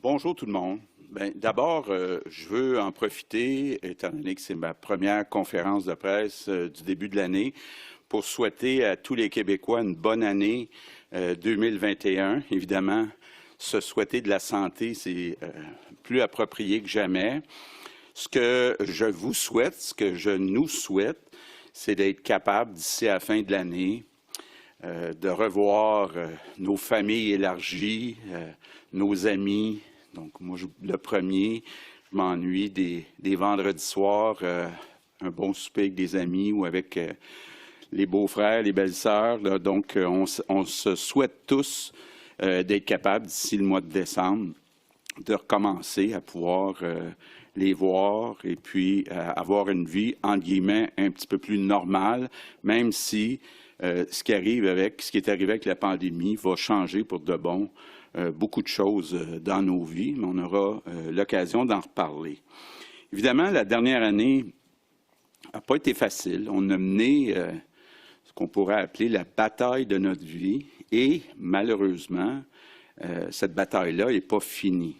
Bonjour tout le monde. D'abord, je veux en profiter, étant donné que c'est ma première conférence de presse du début de l'année, pour souhaiter à tous les Québécois une bonne année 2021. Évidemment, se souhaiter de la santé, c'est plus approprié que jamais. Ce que je vous souhaite, ce que je nous souhaite, c'est d'être capable, d'ici à la fin de l'année, de revoir nos familles élargies, nos amis. Donc, moi, le premier, je m'ennuie des vendredis soirs, un bon souper avec des amis ou avec les beaux-frères, les belles-sœurs. Donc, on se souhaite tous d'être capables, d'ici le mois de décembre, de recommencer à pouvoir les voir et puis avoir une vie, entre guillemets, un petit peu plus normale, même si ce qui est arrivé avec la pandémie va changer pour de bon beaucoup de choses dans nos vies, mais on aura l'occasion d'en reparler. Évidemment, la dernière année n'a pas été facile. On a mené ce qu'on pourrait appeler la bataille de notre vie et malheureusement, cette bataille-là n'est pas finie.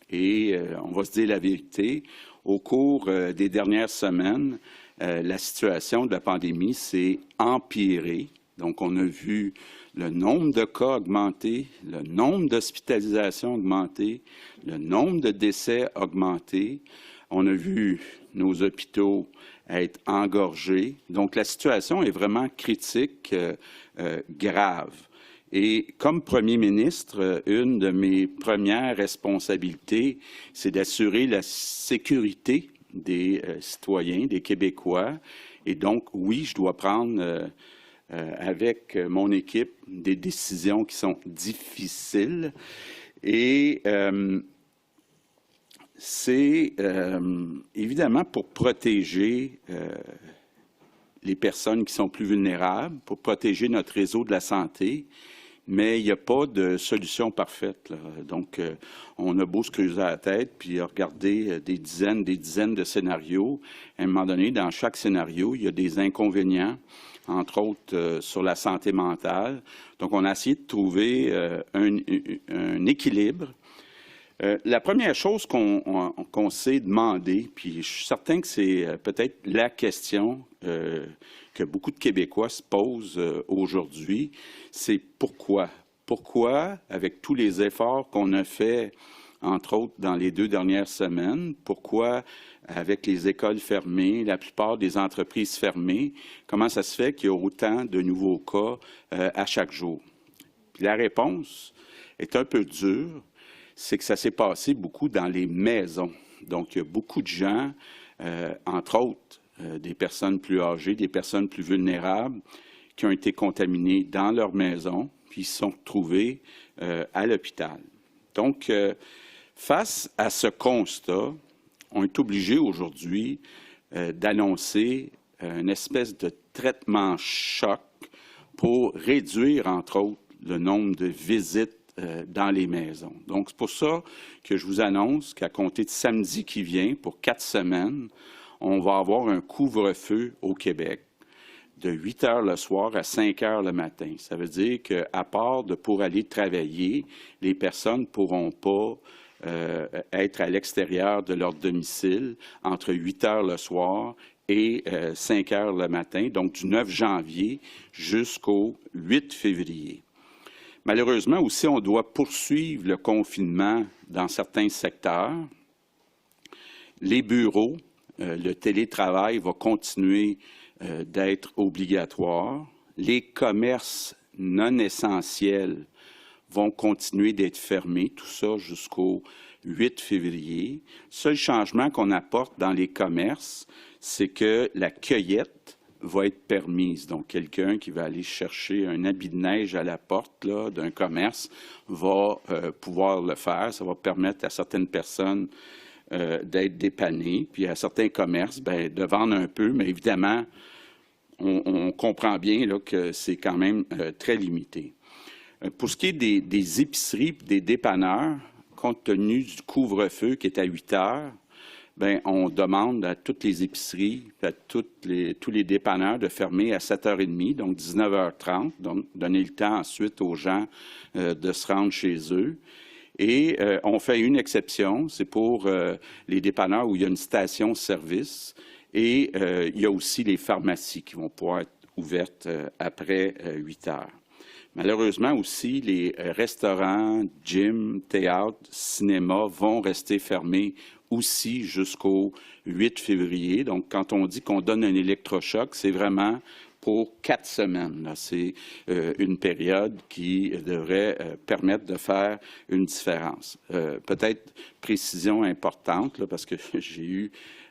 Et on va se dire la vérité, au cours des dernières semaines, la situation de la pandémie s'est empirée. Donc, on a vu le nombre de cas augmenter, le nombre d'hospitalisations augmenter, le nombre de décès augmenter. On a vu nos hôpitaux être engorgés. Donc, la situation est vraiment critique, grave. Et comme premier ministre, une de mes premières responsabilités, c'est d'assurer la sécurité des citoyens, des Québécois. Et donc, oui, je dois prendre avec mon équipe des décisions qui sont difficiles. Et c'est évidemment pour protéger les personnes qui sont plus vulnérables, pour protéger notre réseau de la santé, mais il n'y a pas de solution parfaite, là. Donc, on a beau se creuser la tête puis regarder des dizaines de scénarios. À un moment donné, dans chaque scénario, il y a des inconvénients, entre autres sur la santé mentale. Donc, on a essayé de trouver un équilibre. La première chose qu'on s'est demandé, puis je suis certain que c'est peut-être la question que beaucoup de Québécois se posent aujourd'hui, c'est pourquoi? Pourquoi, avec tous les efforts qu'on a faits, entre autres dans les 2 dernières semaines, pourquoi, avec les écoles fermées, la plupart des entreprises fermées, comment ça se fait qu'il y a autant de nouveaux cas à chaque jour? Puis la réponse est un peu dure. C'est que ça s'est passé beaucoup dans les maisons. Donc, il y a beaucoup de gens, entre autres, des personnes plus âgées, des personnes plus vulnérables, qui ont été contaminés dans leur maison, puis ils se sont retrouvés à l'hôpital. Donc, face à ce constat, on est obligé aujourd'hui d'annoncer une espèce de traitement choc pour réduire, entre autres, le nombre de visites dans les maisons. Donc, c'est pour ça que je vous annonce qu'à compter de samedi qui vient, pour 4 semaines, on va avoir un couvre-feu au Québec de 8 heures le soir à 5 heures le matin. Ça veut dire qu'à part pour aller travailler, les personnes ne pourront pas être à l'extérieur de leur domicile entre 8 heures le soir et 5 heures le matin, donc du 9 janvier jusqu'au 8 février. Malheureusement aussi, on doit poursuivre le confinement dans certains secteurs. Les bureaux, le télétravail va continuer d'être obligatoire. Les commerces non essentiels vont continuer d'être fermés, tout ça jusqu'au 8 février. Le seul changement qu'on apporte dans les commerces, c'est que la cueillette va être permise. Donc, quelqu'un qui va aller chercher un habit de neige à la porte d'un commerce va pouvoir le faire. Ça va permettre à certaines personnes d'être dépannées, puis à certains commerces de vendre un peu, mais évidemment, on comprend bien là, que c'est quand même très limité. Pour ce qui est des épiceries et des dépanneurs, compte tenu du couvre-feu qui est à 8 heures, on demande à toutes les épiceries, à tous les dépanneurs de fermer à 7h30, donc 19h30, donc donner le temps ensuite aux gens de se rendre chez eux. Et on fait une exception, c'est pour les dépanneurs où il y a une station-service. Et il y a aussi les pharmacies qui vont pouvoir être ouvertes après 8 heures. Malheureusement aussi, les restaurants, gyms, théâtres, cinémas vont rester fermés aussi jusqu'au 8 février. Donc, quand on dit qu'on donne un électrochoc, c'est vraiment pour 4 semaines. C'est une période qui devrait permettre de faire une différence. Peut-être précision importante, là, parce que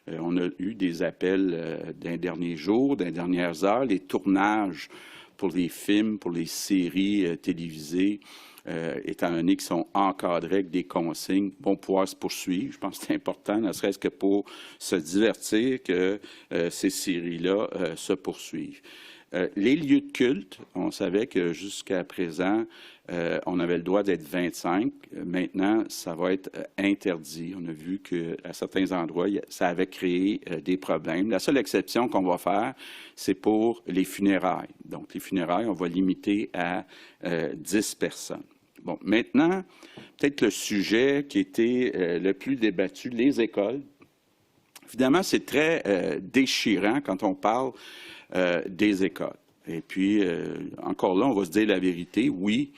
on a eu des appels d'un dernier jour, d'un dernières heures, les tournages pour les films, pour les séries télévisées, étant donné qu'ils sont encadrés avec des consignes, vont pouvoir se poursuivre. Je pense que c'est important, ne serait-ce que pour se divertir, que ces séries-là se poursuivent. Les lieux de culte, on savait que jusqu'à présent, on avait le droit d'être 25. Maintenant, ça va être interdit. On a vu qu'à certains endroits, ça avait créé des problèmes. La seule exception qu'on va faire, c'est pour les funérailles. Donc, les funérailles, on va limiter à 10 personnes. Bon, maintenant, peut-être le sujet qui était le plus débattu, les écoles. Évidemment, c'est très déchirant quand on parle des écoles. Et puis, encore là, on va se dire la vérité. Oui,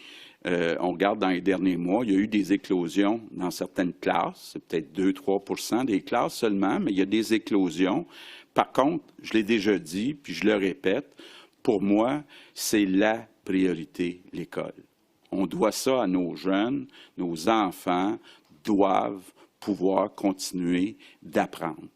on regarde dans les derniers mois, il y a eu des éclosions dans certaines classes. C'est peut-être 2-3 des classes seulement, mais il y a des éclosions. Par contre, je l'ai déjà dit, puis je le répète, pour moi, c'est la priorité, l'école. On doit ça à nos jeunes, nos enfants doivent pouvoir continuer d'apprendre.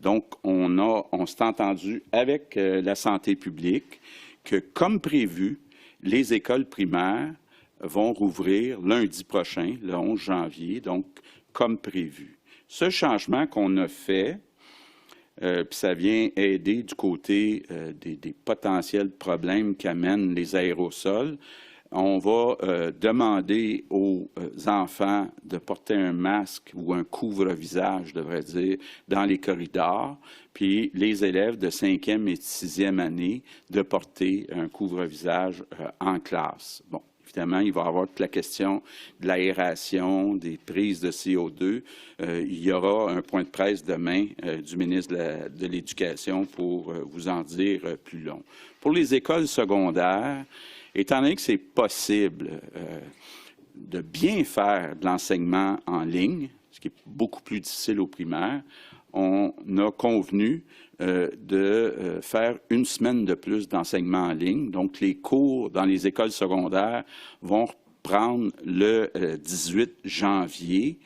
Donc, on s'est entendu avec la santé publique que, comme prévu, les écoles primaires vont rouvrir lundi prochain, le 11 janvier, donc comme prévu. Ce changement qu'on a fait, puis ça vient aider du côté des potentiels problèmes qu'amènent les aérosols. On va demander aux enfants de porter un masque ou un couvre-visage, je devrais dire, dans les corridors, puis les élèves de 5e et 6e année de porter un couvre-visage en classe. Bon, évidemment, il va y avoir toute la question de l'aération, des prises de CO2. Il y aura un point de presse demain du ministre de l'Éducation pour vous en dire plus long. Pour les écoles secondaires, étant donné que c'est possible de bien faire de l'enseignement en ligne, ce qui est beaucoup plus difficile au primaire, on a convenu de faire une semaine de plus d'enseignement en ligne. Donc, les cours dans les écoles secondaires vont reprendre le 18 janvier.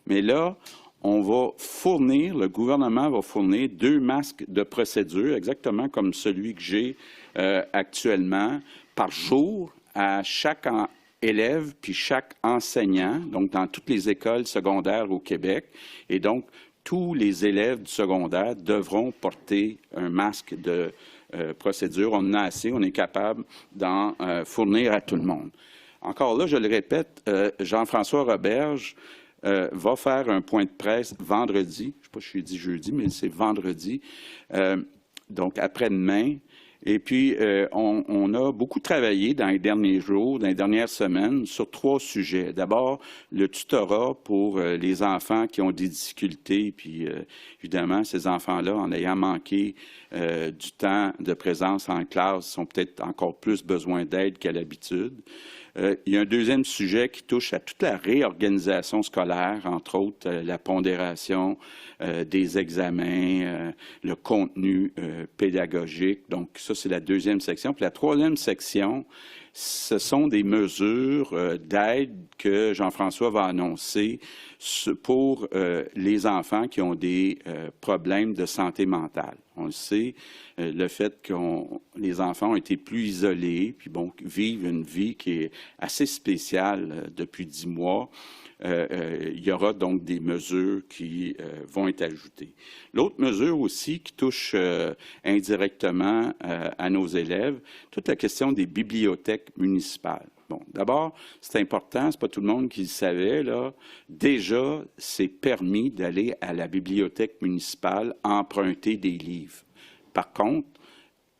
Mais là, le gouvernement va fournir 2 masques de procédure, exactement comme celui que j'ai actuellement, par jour à chaque élève puis chaque enseignant, donc dans toutes les écoles secondaires au Québec. Et donc, tous les élèves du secondaire devront porter un masque de procédure. On en a assez, on est capable d'en fournir à tout le monde. Encore là, je le répète, Jean-François Roberge va faire un point de presse vendredi. Je ne sais pas si je suis dit jeudi, mais c'est vendredi. Donc, après-demain. Et puis, on a beaucoup travaillé dans les derniers jours, dans les dernières semaines, sur 3 sujets. D'abord, le tutorat pour les enfants qui ont des difficultés. Puis, évidemment, ces enfants-là, en ayant manqué du temps de présence en classe, ont peut-être encore plus besoin d'aide qu'à l'habitude. Il y a un deuxième sujet qui touche à toute la réorganisation scolaire, entre autres la pondération des examens, le contenu pédagogique. Donc, ça, c'est la deuxième section. Puis la troisième section, ce sont des mesures d'aide que Jean-François va annoncer pour les enfants qui ont des problèmes de santé mentale. On le sait, le fait que les enfants ont été plus isolés, puis bon, vivent une vie qui est assez spéciale depuis 10 mois. Il y aura donc des mesures qui vont être ajoutées. L'autre mesure aussi qui touche indirectement à nos élèves, toute la question des bibliothèques municipales. Bon, d'abord, c'est important, c'est pas tout le monde qui le savait, là. Déjà, c'est permis d'aller à la bibliothèque municipale emprunter des livres. Par contre,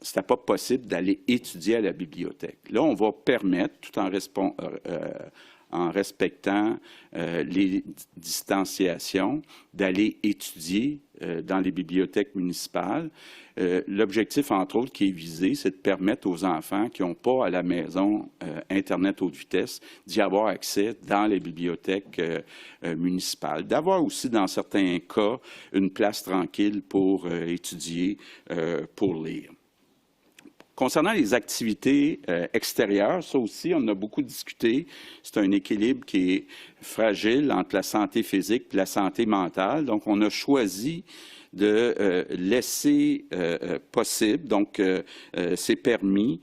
ce n'était pas possible d'aller étudier à la bibliothèque. Là, on va permettre, tout en respectant les distanciations, d'aller étudier dans les bibliothèques municipales. L'objectif, entre autres, qui est visé, c'est de permettre aux enfants qui n'ont pas à la maison Internet haute vitesse d'y avoir accès dans les bibliothèques municipales. D'avoir aussi, dans certains cas, une place tranquille pour étudier, pour lire. Concernant les activités extérieures, ça aussi, on a beaucoup discuté. C'est un équilibre qui est fragile entre la santé physique et la santé mentale. Donc, on a choisi de laisser possible, donc c'est permis,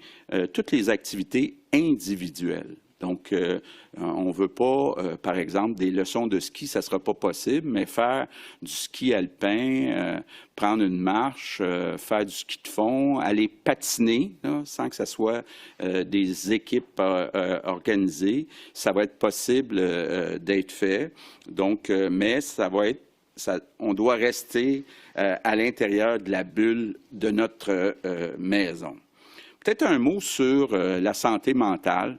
toutes les activités individuelles. Donc, on ne veut pas, par exemple, des leçons de ski, ça ne sera pas possible, mais faire du ski alpin, prendre une marche, faire du ski de fond, aller patiner, là, sans que ce soit des équipes organisées, ça va être possible d'être fait. Donc, mais ça va être on doit rester à l'intérieur de la bulle de notre maison. Peut-être un mot sur la santé mentale.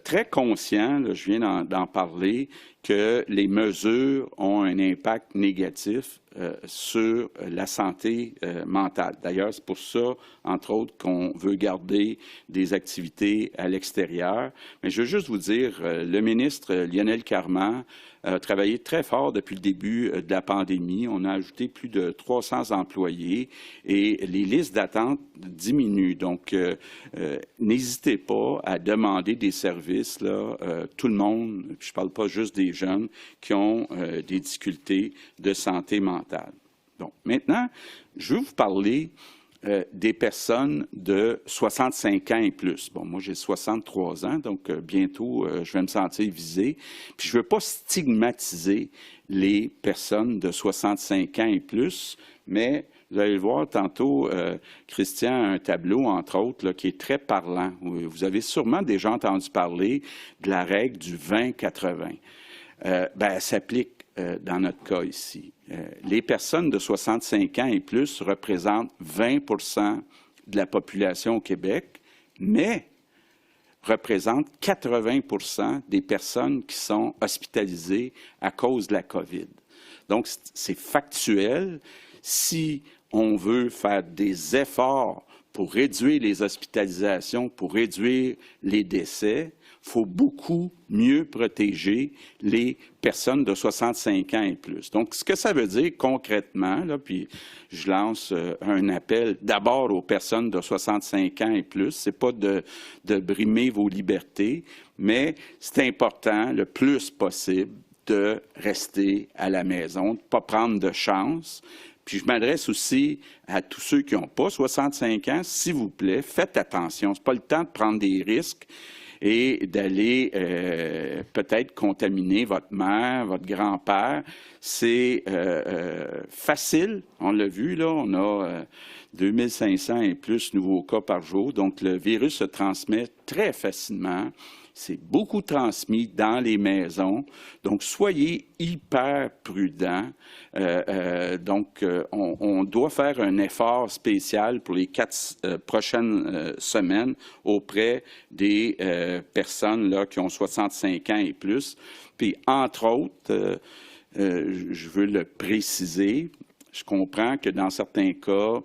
Très conscient, là, je viens d'en parler, que les mesures ont un impact négatif sur la santé mentale. D'ailleurs, c'est pour ça, entre autres, qu'on veut garder des activités à l'extérieur. Mais je veux juste vous dire, le ministre Lionel Carman a travaillé très fort depuis le début de la pandémie. On a ajouté plus de 300 employés et les listes d'attente diminuent. Donc, n'hésitez pas à demander des services, là, tout le monde, je ne parle pas juste des jeunes, qui ont des difficultés de santé mentale. Donc, maintenant, je veux vous parler des personnes de 65 ans et plus. Bon, moi, j'ai 63 ans, donc bientôt, je vais me sentir visé. Puis, je ne veux pas stigmatiser les personnes de 65 ans et plus, mais vous allez le voir tantôt, Christian a un tableau, entre autres, là, qui est très parlant. Vous avez sûrement déjà entendu parler de la règle du 20-80. Elle s'applique dans notre cas ici. Les personnes de 65 ans et plus représentent 20 de la population au Québec, mais représentent 80 des personnes qui sont hospitalisées à cause de la COVID. Donc, c'est factuel. Si on veut faire des efforts pour réduire les hospitalisations, pour réduire les décès, il faut beaucoup mieux protéger les personnes de 65 ans et plus. Donc, ce que ça veut dire concrètement, là, puis je lance un appel d'abord aux personnes de 65 ans et plus, c'est pas de brimer vos libertés, mais c'est important le plus possible de rester à la maison, de ne pas prendre de chance. Puis je m'adresse aussi à tous ceux qui n'ont pas 65 ans, s'il vous plaît, faites attention. Ce n'est pas le temps de prendre des risques et d'aller peut-être contaminer votre mère, votre grand-père. C'est facile, on l'a vu, là, on a 2500 et plus nouveaux cas par jour, donc le virus se transmet très facilement. C'est beaucoup transmis dans les maisons. Donc, soyez hyper prudents. On doit faire un effort spécial pour les 4 prochaines semaines auprès des personnes là, qui ont 65 ans et plus. Puis, entre autres, je veux le préciser, je comprends que dans certains cas,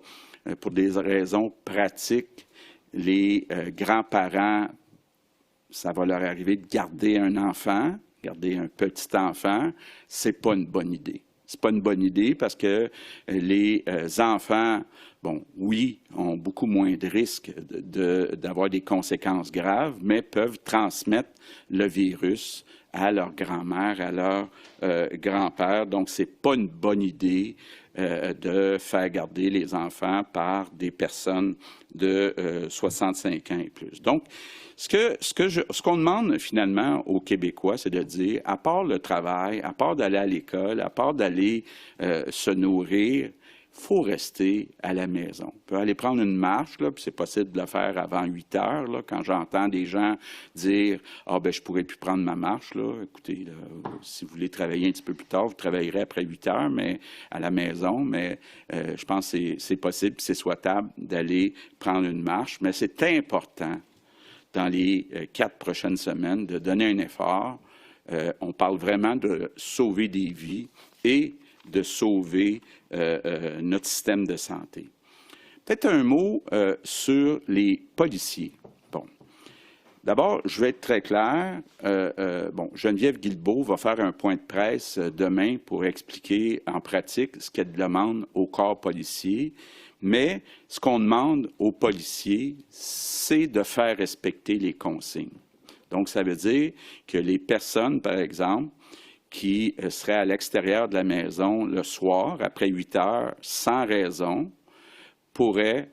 pour des raisons pratiques, les grands-parents, ça va leur arriver de garder un enfant, garder un petit enfant, c'est pas une bonne idée. C'est pas une bonne idée parce que les enfants, bon, oui, ont beaucoup moins de risques d'avoir des conséquences graves, mais peuvent transmettre le virus à leur grand-mère, à leur grand-père. Donc, c'est pas une bonne idée de faire garder les enfants par des personnes de 65 ans et plus. Donc, ce qu'on demande finalement aux Québécois, c'est de dire, à part le travail, à part d'aller à l'école, à part d'aller se nourrir, il faut rester à la maison. On peut aller prendre une marche, là, puis c'est possible de le faire avant 8 heures. Là, quand j'entends des gens dire « Ah, ben je pourrais plus prendre ma marche. » Là, écoutez, là, si vous voulez travailler un petit peu plus tard, vous travaillerez après 8 heures, mais à la maison. Mais je pense que c'est possible, c'est souhaitable d'aller prendre une marche. Mais c'est important dans les 4 prochaines semaines, de donner un effort. On parle vraiment de sauver des vies et de sauver notre système de santé. Peut-être un mot sur les policiers. Bon. D'abord, je vais être très clair. Geneviève Guilbeault va faire un point de presse demain pour expliquer en pratique ce qu'elle demande au corps policier. Mais ce qu'on demande aux policiers, c'est de faire respecter les consignes. Donc, ça veut dire que les personnes, par exemple, qui seraient à l'extérieur de la maison le soir, après 8 heures, sans raison, pourraient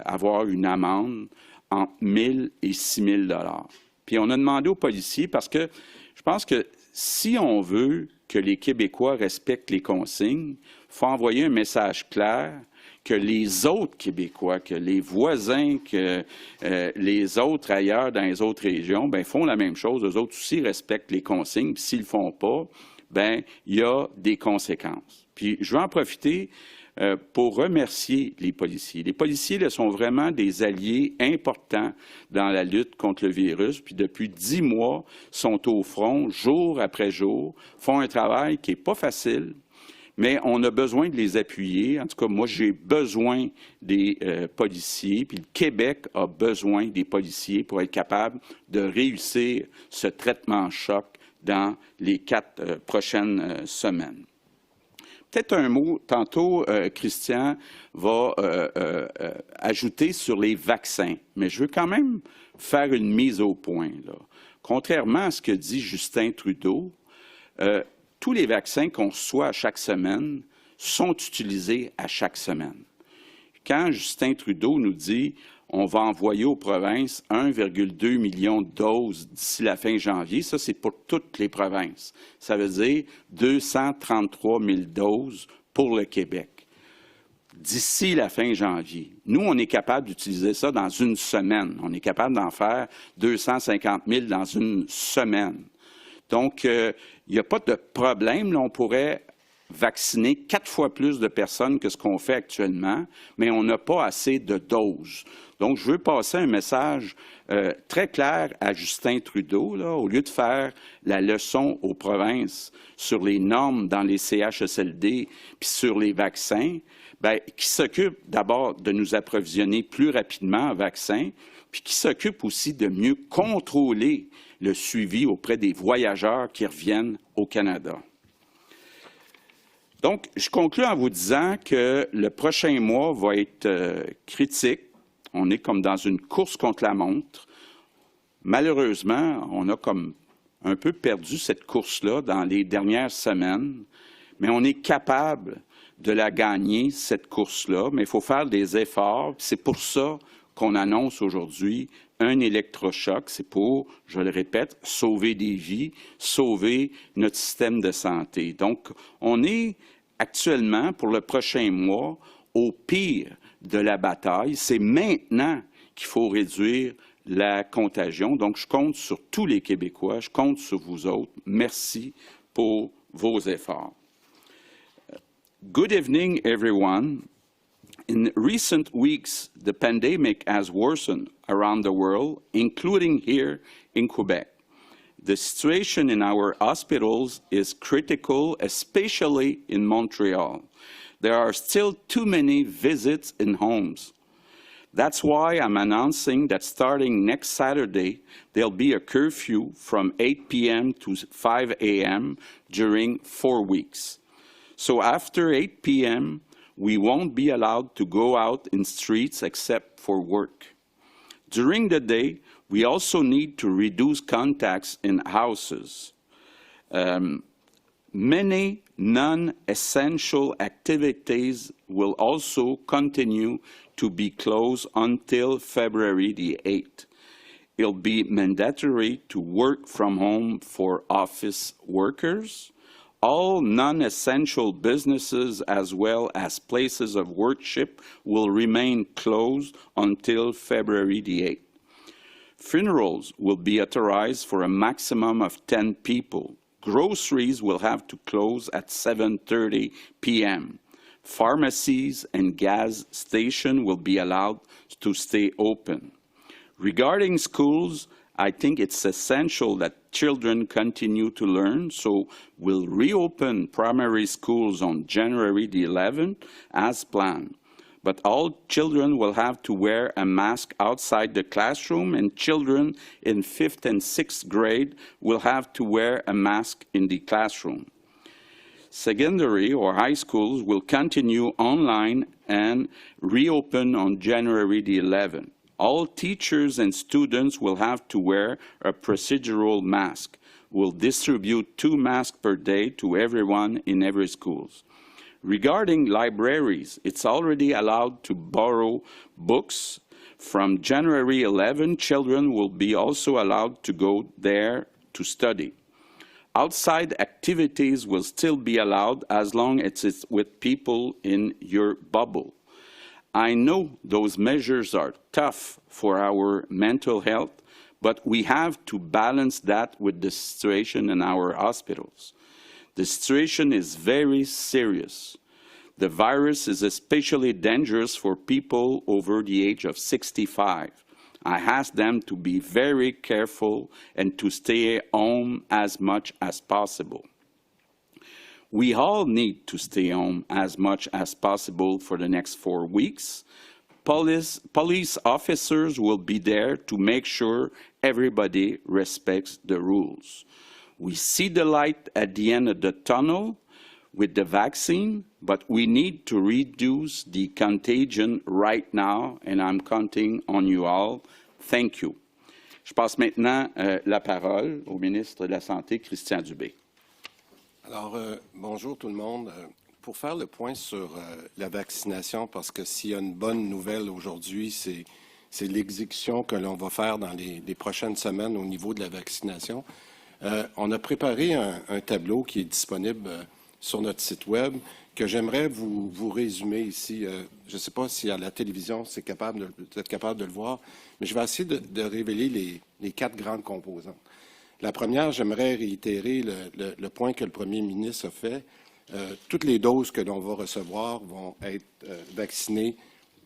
avoir une amende entre 1 000 et 6 000 $. Puis on a demandé aux policiers, parce que je pense que si on veut que les Québécois respectent les consignes, il faut envoyer un message clair que les autres Québécois, que les voisins, que les autres ailleurs dans les autres régions, font la même chose. Eux autres aussi respectent les consignes. Puis s'ils ne le font pas, il y a des conséquences. Puis je vais en profiter pour remercier les policiers. Les policiers là, sont vraiment des alliés importants dans la lutte contre le virus. Puis depuis 10 mois, sont au front jour après jour, font un travail qui n'est pas facile, mais on a besoin de les appuyer. En tout cas, moi, j'ai besoin des policiers, puis le Québec a besoin des policiers pour être capable de réussir ce traitement choc dans les 4 prochaines semaines. Peut-être un mot, tantôt, Christian va ajouter sur les vaccins, mais je veux quand même faire une mise au point, là. Contrairement à ce que dit Justin Trudeau, tous les vaccins qu'on reçoit à chaque semaine sont utilisés à chaque semaine. Quand Justin Trudeau nous dit on va envoyer aux provinces 1,2 million de doses d'ici la fin janvier, ça c'est pour toutes les provinces. Ça veut dire 233 000 doses pour le Québec. D'ici la fin janvier. Nous, on est capable d'utiliser ça dans une semaine. On est capable d'en faire 250 000 dans une semaine. Donc, il n'y a pas de problème. Là, on pourrait vacciner 4 fois plus de personnes que ce qu'on fait actuellement, mais on n'a pas assez de doses. Donc, je veux passer un message très clair à Justin Trudeau, là, au lieu de faire la leçon aux provinces sur les normes dans les CHSLD puis sur les vaccins, qui s'occupe d'abord de nous approvisionner plus rapidement en vaccins, puis qui s'occupe aussi de mieux contrôler le suivi auprès des voyageurs qui reviennent au Canada. Donc, je conclus en vous disant que le prochain mois va être critique. On est comme dans une course contre la montre. Malheureusement, on a comme un peu perdu cette course-là dans les dernières semaines, mais on est capable de la gagner, cette course-là, mais il faut faire des efforts. C'est pour ça qu'on annonce aujourd'hui un électrochoc. C'est pour, je le répète, sauver des vies, sauver notre système de santé. Donc, on est actuellement, pour le prochain mois, au pire de la bataille. C'est maintenant qu'il faut réduire la contagion. Donc, je compte sur tous les Québécois, je compte sur vous autres. Merci pour vos efforts. Good evening, everyone. In recent weeks, the pandemic has worsened around the world, including here in Quebec. The situation in our hospitals is critical, especially in Montreal. There are still too many visits in homes. That's why I'm announcing that starting next Saturday, there'll be a curfew from 8 p.m. to 5 a.m. during 4 weeks. So after 8 p.m., we won't be allowed to go out in streets except for work. During the day, we also need to reduce contacts in houses. Many non-essential activities will also continue to be closed until February the 8th. It'll be mandatory to work from home for office workers. All non-essential businesses as well as places of worship will remain closed until February the 8th. Funerals will be authorized for a maximum of 10 people. Groceries will have to close at 7:30 p.m. Pharmacies and gas stations will be allowed to stay open. Regarding schools, I think it's essential that children continue to learn, so we'll reopen primary schools on January the 11th as planned. But all children will have to wear a mask outside the classroom, and children in 5th and 6th grade will have to wear a mask in the classroom. Secondary or high schools will continue online and reopen on January the 11th. All teachers and students will have to wear a procedural mask. We'll distribute 2 masks per day to everyone in every school. Regarding libraries, it's already allowed to borrow books. From January 11, children will be also allowed to go there to study. Outside activities will still be allowed as long as it's with people in your bubble. I know those measures are tough for our mental health, but we have to balance that with the situation in our hospitals. The situation is very serious. The virus is especially dangerous for people over the age of 65. I ask them to be very careful and to stay home as much as possible. We all need to stay home as much as possible for the next 4 weeks. Police officers will be there to make sure everybody respects the rules. We see the light at the end of the tunnel with the vaccine, but we need to reduce the contagion right now, and I'm counting on you all. Thank you. Je passe maintenant la parole au ministre de la Santé, Christian Dubé. Alors, bonjour tout le monde. Pour faire le point sur la vaccination, parce que s'il y a une bonne nouvelle aujourd'hui, c'est l'exécution que l'on va faire dans les prochaines semaines au niveau de la vaccination. On a préparé un tableau qui est disponible sur notre site Web que j'aimerais vous résumer ici. Je ne sais pas si à la télévision vous êtes capable de le voir, mais je vais essayer de révéler les 4 grandes composantes. La première, j'aimerais réitérer le point que le premier ministre a fait. Toutes les doses que l'on va recevoir vont être vaccinées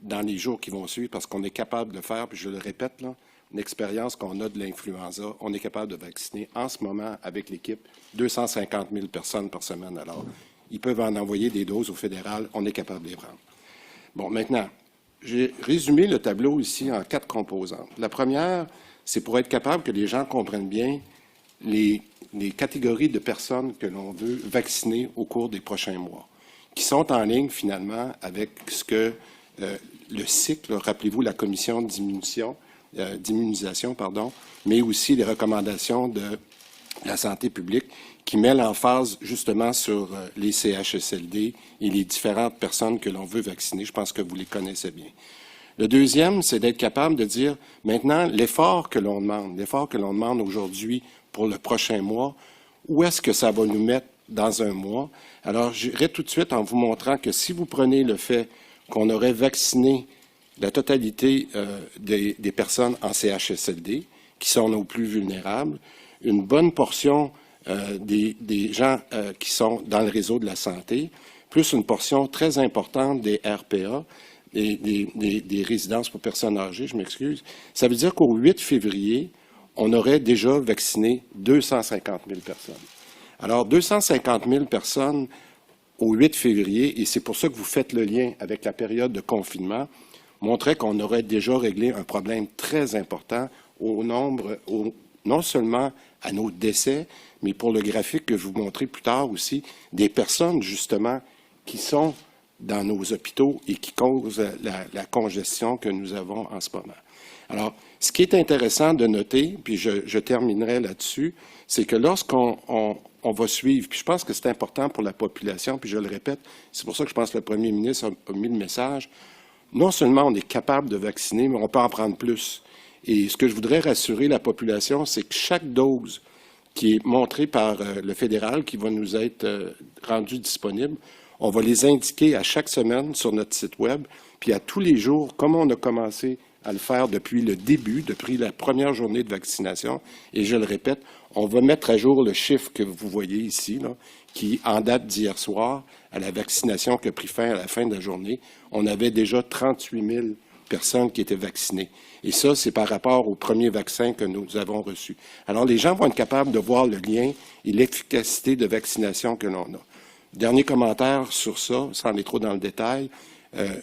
dans les jours qui vont suivre parce qu'on est capable de faire, puis je le répète, là, une expérience qu'on a de l'influenza, on est capable de vacciner en ce moment avec l'équipe 250 000 personnes par semaine. Alors, ils peuvent en envoyer des doses au fédéral, on est capable de les prendre. Bon, maintenant, j'ai résumé le tableau ici en 4 composantes. La première, c'est pour être capable que les gens comprennent bien les catégories de personnes que l'on veut vacciner au cours des prochains mois, qui sont en ligne finalement avec ce que le cycle, rappelez-vous la commission d'immunisation, mais aussi les recommandations de la santé publique qui met l'emphase justement sur les CHSLD et les différentes personnes que l'on veut vacciner. Je pense que vous les connaissez bien. Le deuxième, c'est d'être capable de dire maintenant l'effort que l'on demande aujourd'hui pour le prochain mois, où est-ce que ça va nous mettre dans un mois? Alors, j'irai tout de suite en vous montrant que si vous prenez le fait qu'on aurait vacciné la totalité des personnes en CHSLD, qui sont nos plus vulnérables, une bonne portion des gens qui sont dans le réseau de la santé, plus une portion très importante des RPA, des résidences pour personnes âgées, je m'excuse, ça veut dire qu'au 8 février, on aurait déjà vacciné 250 000 personnes. Alors, 250 000 personnes au 8 février, et c'est pour ça que vous faites le lien avec la période de confinement, montrait qu'on aurait déjà réglé un problème très important au nombre, non seulement à nos décès, mais pour le graphique que je vous montrerai plus tard aussi, des personnes justement qui sont dans nos hôpitaux et qui causent la congestion que nous avons en ce moment. Alors, ce qui est intéressant de noter, puis je terminerai là-dessus, c'est que lorsqu'on va suivre, puis je pense que c'est important pour la population, puis je le répète, c'est pour ça que je pense que le premier ministre a mis le message, non seulement on est capable de vacciner, mais on peut en prendre plus. Et ce que je voudrais rassurer la population, c'est que chaque dose qui est montrée par le fédéral, qui va nous être rendue disponible, on va les indiquer à chaque semaine sur notre site Web, puis à tous les jours, comme on a commencé à le faire depuis le début, depuis la première journée de vaccination. Et je le répète, on va mettre à jour le chiffre que vous voyez ici, là, qui, en date d'hier soir, à la vaccination qui a pris fin à la fin de la journée, on avait déjà 38 personnes qui étaient vaccinées. Et ça, c'est par rapport au premier vaccin que nous avons reçu. Alors, les gens vont être capables de voir le lien et l'efficacité de vaccination que l'on a. Dernier commentaire sur ça, sans aller trop dans le détail,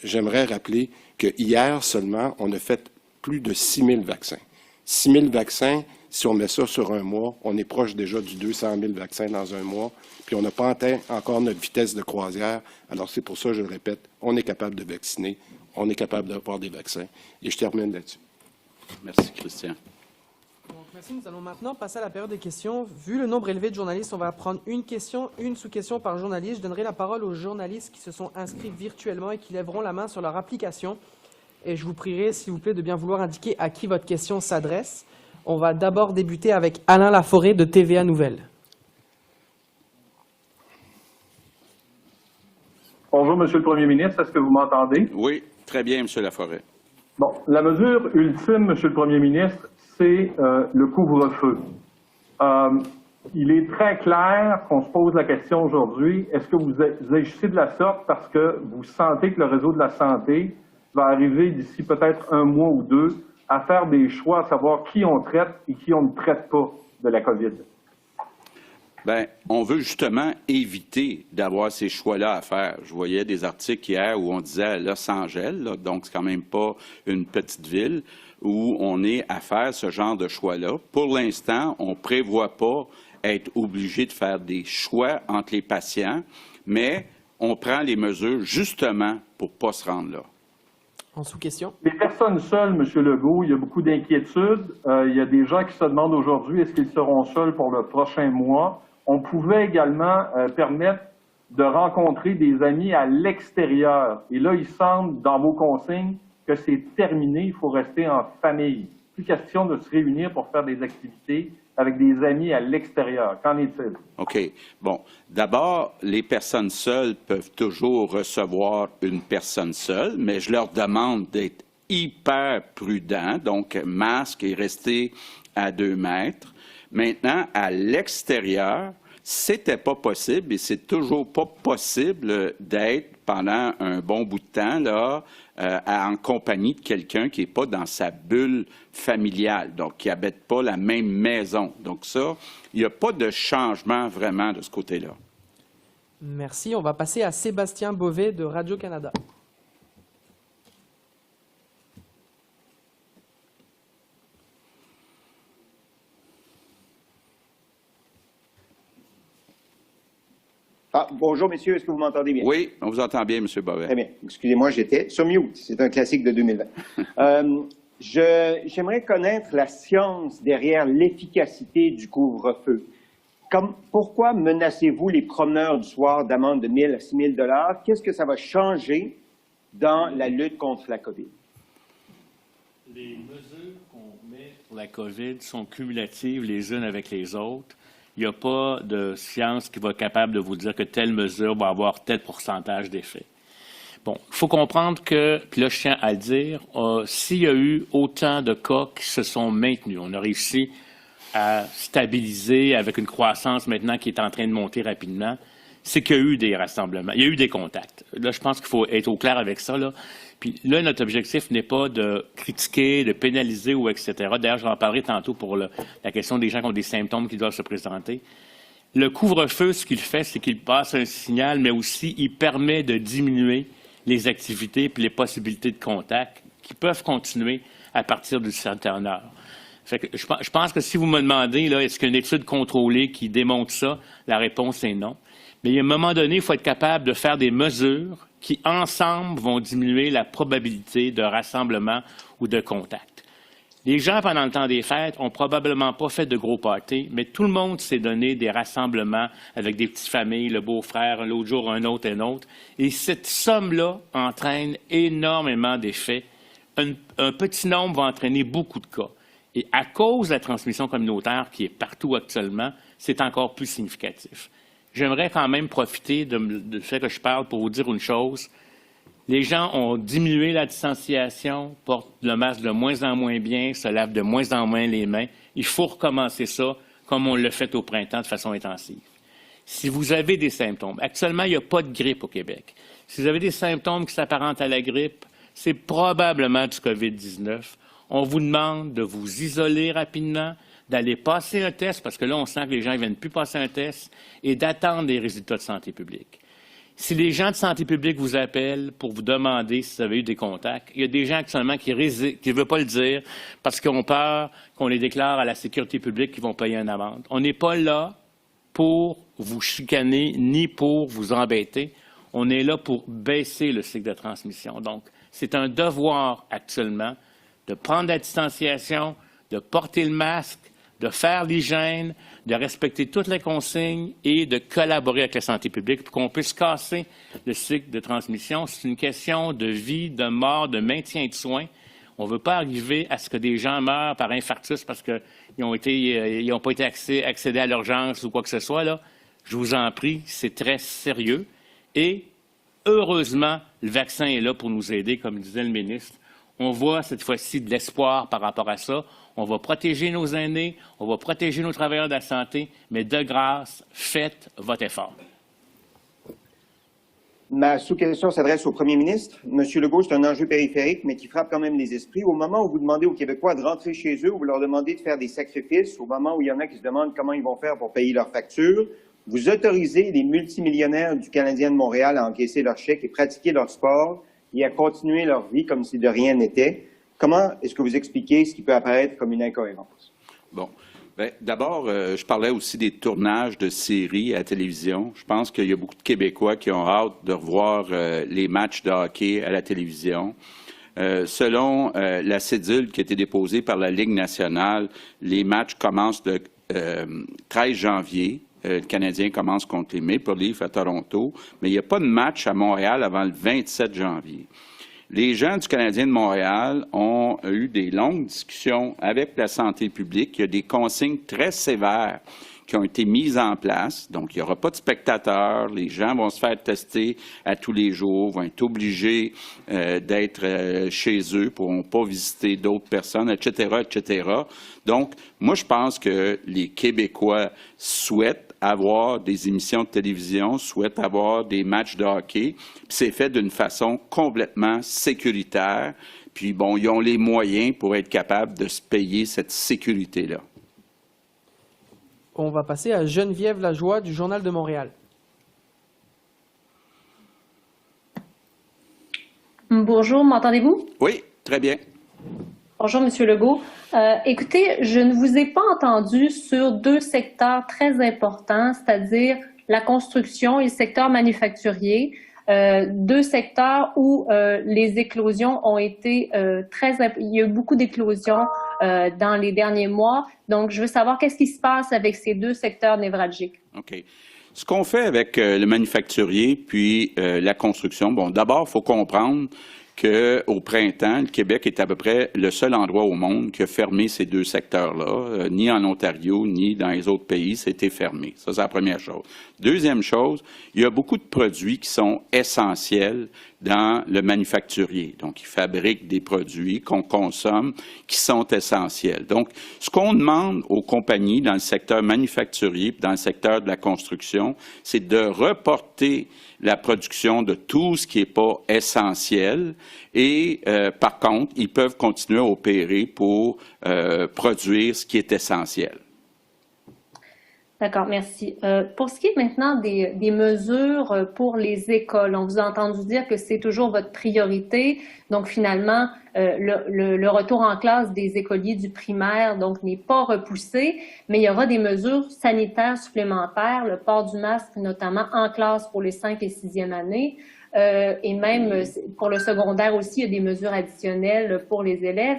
j'aimerais rappeler que hier seulement, on a fait plus de 6 000 vaccins. 6 000 vaccins, si on met ça sur un mois, on est proche déjà du 200 000 vaccins dans un mois, puis on n'a pas atteint encore notre vitesse de croisière. Alors c'est pour ça, je le répète, on est capable de vacciner, on est capable d'avoir des vaccins. Et je termine là-dessus. Merci, Christian. Donc, merci. Nous allons maintenant passer à la période des questions. Vu le nombre élevé de journalistes, on va prendre une question, une sous-question par journaliste. Je donnerai la parole aux journalistes qui se sont inscrits virtuellement et qui lèveront la main sur leur application. Et je vous prierai, s'il vous plaît, de bien vouloir indiquer à qui votre question s'adresse. On va d'abord débuter avec Alain Laforêt de TVA Nouvelles. Bonjour, Monsieur le Premier ministre. Est-ce que vous m'entendez? Oui, très bien, M. Laforêt. Bon, la mesure ultime, Monsieur le Premier ministre, c'est le couvre-feu. Il est très clair qu'on se pose la question aujourd'hui, est-ce que vous agissez de la sorte parce que vous sentez que le réseau de la santé va arriver d'ici peut-être un mois ou deux à faire des choix, à savoir qui on traite et qui on ne traite pas de la COVID? Bien, on veut justement éviter d'avoir ces choix-là à faire. Je voyais des articles hier où on disait à Los Angeles, là, donc c'est quand même pas une petite ville, où on est à faire ce genre de choix-là. Pour l'instant, on ne prévoit pas être obligé de faire des choix entre les patients, mais on prend les mesures justement pour ne pas se rendre là. En sous-question. Les personnes seules, M. Legault, il y a beaucoup d'inquiétudes. Il y a des gens qui se demandent aujourd'hui est-ce qu'ils seront seuls pour le prochain mois. On pouvait également permettre de rencontrer des amis à l'extérieur. Et là, il semble, dans vos consignes, que c'est terminé, il faut rester en famille. Plus question de se réunir pour faire des activités avec des amis à l'extérieur. Qu'en est-il? OK. Bon. D'abord, les personnes seules peuvent toujours recevoir une personne seule, mais je leur demande d'être hyper prudents, donc masque et rester à 2 mètres. Maintenant, à l'extérieur, c'était pas possible et c'est toujours pas possible d'être pendant un bon bout de temps là, en compagnie de quelqu'un qui n'est pas dans sa bulle familiale, donc qui n'habite pas la même maison. Donc ça, il n'y a pas de changement vraiment de ce côté-là. Merci. On va passer à Sébastien Beauvais de Radio-Canada. Ah, bonjour, messieurs. Est-ce que vous m'entendez bien? Oui, on vous entend bien, M. Beauvais. Très bien. Excusez-moi, j'étais sur mute. C'est un classique de 2020. J'aimerais connaître la science derrière l'efficacité du couvre-feu. Pourquoi menacez-vous les promeneurs du soir d'amende de 1 000 à 6 000 $? Qu'est-ce que ça va changer dans la lutte contre la COVID? Les mesures qu'on met pour la COVID sont cumulatives les unes avec les autres. Il n'y a pas de science qui va être capable de vous dire que telle mesure va avoir tel pourcentage d'effet. Bon, il faut comprendre que, puis là je tiens à le dire, s'il y a eu autant de cas qui se sont maintenus, on a réussi à stabiliser avec une croissance maintenant qui est en train de monter rapidement, c'est qu'il y a eu des rassemblements, il y a eu des contacts. Là, je pense qu'il faut être au clair avec ça, là. Puis là, notre objectif n'est pas de critiquer, de pénaliser ou etc. D'ailleurs, j'en parlerai tantôt pour la question des gens qui ont des symptômes qui doivent se présenter. Le couvre-feu, ce qu'il fait, c'est qu'il passe un signal, mais aussi il permet de diminuer les activités et les possibilités de contact qui peuvent continuer à partir d'une certaine heure. Fait que je pense que si vous me demandez, là, est-ce qu'il y a une étude contrôlée qui démontre ça, la réponse est non. Mais à un moment donné, il faut être capable de faire des mesures qui, ensemble, vont diminuer la probabilité de rassemblement ou de contact. Les gens, pendant le temps des fêtes, ont probablement pas fait de gros parties, mais tout le monde s'est donné des rassemblements avec des petites familles, le beau-frère, l'autre jour, un autre. Et cette somme-là entraîne énormément d'effets. Un petit nombre va entraîner beaucoup de cas. Et à cause de la transmission communautaire qui est partout actuellement, c'est encore plus significatif. J'aimerais quand même profiter de fait que je parle pour vous dire une chose. Les gens ont diminué la distanciation, portent le masque de moins en moins bien, se lavent de moins en moins les mains. Il faut recommencer ça comme on l'a fait au printemps de façon intensive. Si vous avez des symptômes, actuellement, il n'y a pas de grippe au Québec. Si vous avez des symptômes qui s'apparentent à la grippe, c'est probablement du COVID-19. On vous demande de vous isoler rapidement, d'aller passer un test, parce que là, on sent que les gens ne viennent plus passer un test, et d'attendre les résultats de santé publique. Si les gens de santé publique vous appellent pour vous demander si vous avez eu des contacts, il y a des gens actuellement qui ne veulent pas le dire parce qu'ils ont peur qu'on les déclare à la sécurité publique qu'ils vont payer une amende. On n'est pas là pour vous chicaner ni pour vous embêter. On est là pour baisser le cycle de transmission. Donc, c'est un devoir actuellement de prendre la distanciation, de porter le masque, de faire l'hygiène, de respecter toutes les consignes et de collaborer avec la santé publique pour qu'on puisse casser le cycle de transmission. C'est une question de vie, de mort, de maintien de soins. On ne veut pas arriver à ce que des gens meurent par infarctus parce qu'ils n'ont pas été accédés à l'urgence ou quoi que ce soit. Là. Je vous en prie, c'est très sérieux. Et heureusement, le vaccin est là pour nous aider, comme disait le ministre. On voit cette fois-ci de l'espoir par rapport à ça. On va protéger nos aînés, on va protéger nos travailleurs de la santé, mais de grâce, faites votre effort. Ma sous-question s'adresse au premier ministre. Monsieur Legault, c'est un enjeu périphérique, mais qui frappe quand même les esprits. Au moment où vous demandez aux Québécois de rentrer chez eux, où vous leur demandez de faire des sacrifices, au moment où il y en a qui se demandent comment ils vont faire pour payer leurs factures, vous autorisez les multimillionnaires du Canadien de Montréal à encaisser leurs chèques et pratiquer leur sport et à continuer leur vie comme si de rien n'était. Comment est-ce que vous expliquez ce qui peut apparaître comme une incohérence? Bon. Bien, d'abord, je parlais aussi des tournages de séries à la télévision. Je pense qu'il y a beaucoup de Québécois qui ont hâte de revoir les matchs de hockey à la télévision. Selon la cédule qui a été déposée par la Ligue nationale, les matchs commencent le 13 janvier. Le Canadien commence contre les Maple Leafs à Toronto, mais il n'y a pas de match à Montréal avant le 27 janvier. Les gens du Canadien de Montréal ont eu des longues discussions avec la santé publique. Il y a des consignes très sévères qui ont été mises en place. Donc, il n'y aura pas de spectateurs. Les gens vont se faire tester à tous les jours, vont être obligés d'être chez eux, ne pourront pas visiter d'autres personnes, etc., etc. Donc, moi, je pense que les Québécois souhaitent avoir des émissions de télévision, souhaitent avoir des matchs de hockey. C'est fait d'une façon complètement sécuritaire. Puis, bon, ils ont les moyens pour être capables de se payer cette sécurité-là. On va passer à Geneviève Lajoie du Journal de Montréal. Bonjour, m'entendez-vous? Oui, très bien. Bonjour, Monsieur Legault. Écoutez, je ne vous ai pas entendu sur deux secteurs très importants, c'est-à-dire la construction et le secteur manufacturier. Deux secteurs où les éclosions ont été il y a eu beaucoup d'éclosions dans les derniers mois. Donc, je veux savoir qu'est-ce qui se passe avec ces deux secteurs névralgiques. OK. Ce qu'on fait avec le manufacturier puis la construction, bon, d'abord, il faut comprendre qu'au printemps, le Québec est à peu près le seul endroit au monde qui a fermé ces deux secteurs-là. Ni en Ontario, ni dans les autres pays, c'était fermé. Ça, c'est la première chose. Deuxième chose, il y a beaucoup de produits qui sont essentiels dans le manufacturier. Donc, ils fabriquent des produits qu'on consomme qui sont essentiels. Donc, ce qu'on demande aux compagnies dans le secteur manufacturier, dans le secteur de la construction, c'est de reporter la production de tout ce qui n'est pas essentiel et, par contre, ils peuvent continuer à opérer pour produire ce qui est essentiel. D'accord, merci. Pour ce qui est maintenant des mesures pour les écoles, on vous a entendu dire que c'est toujours votre priorité. Donc, finalement, le retour en classe des écoliers du primaire donc n'est pas repoussé, mais il y aura des mesures sanitaires supplémentaires, le port du masque notamment en classe pour les 5 et 6e années. Et même pour le secondaire aussi, il y a des mesures additionnelles pour les élèves.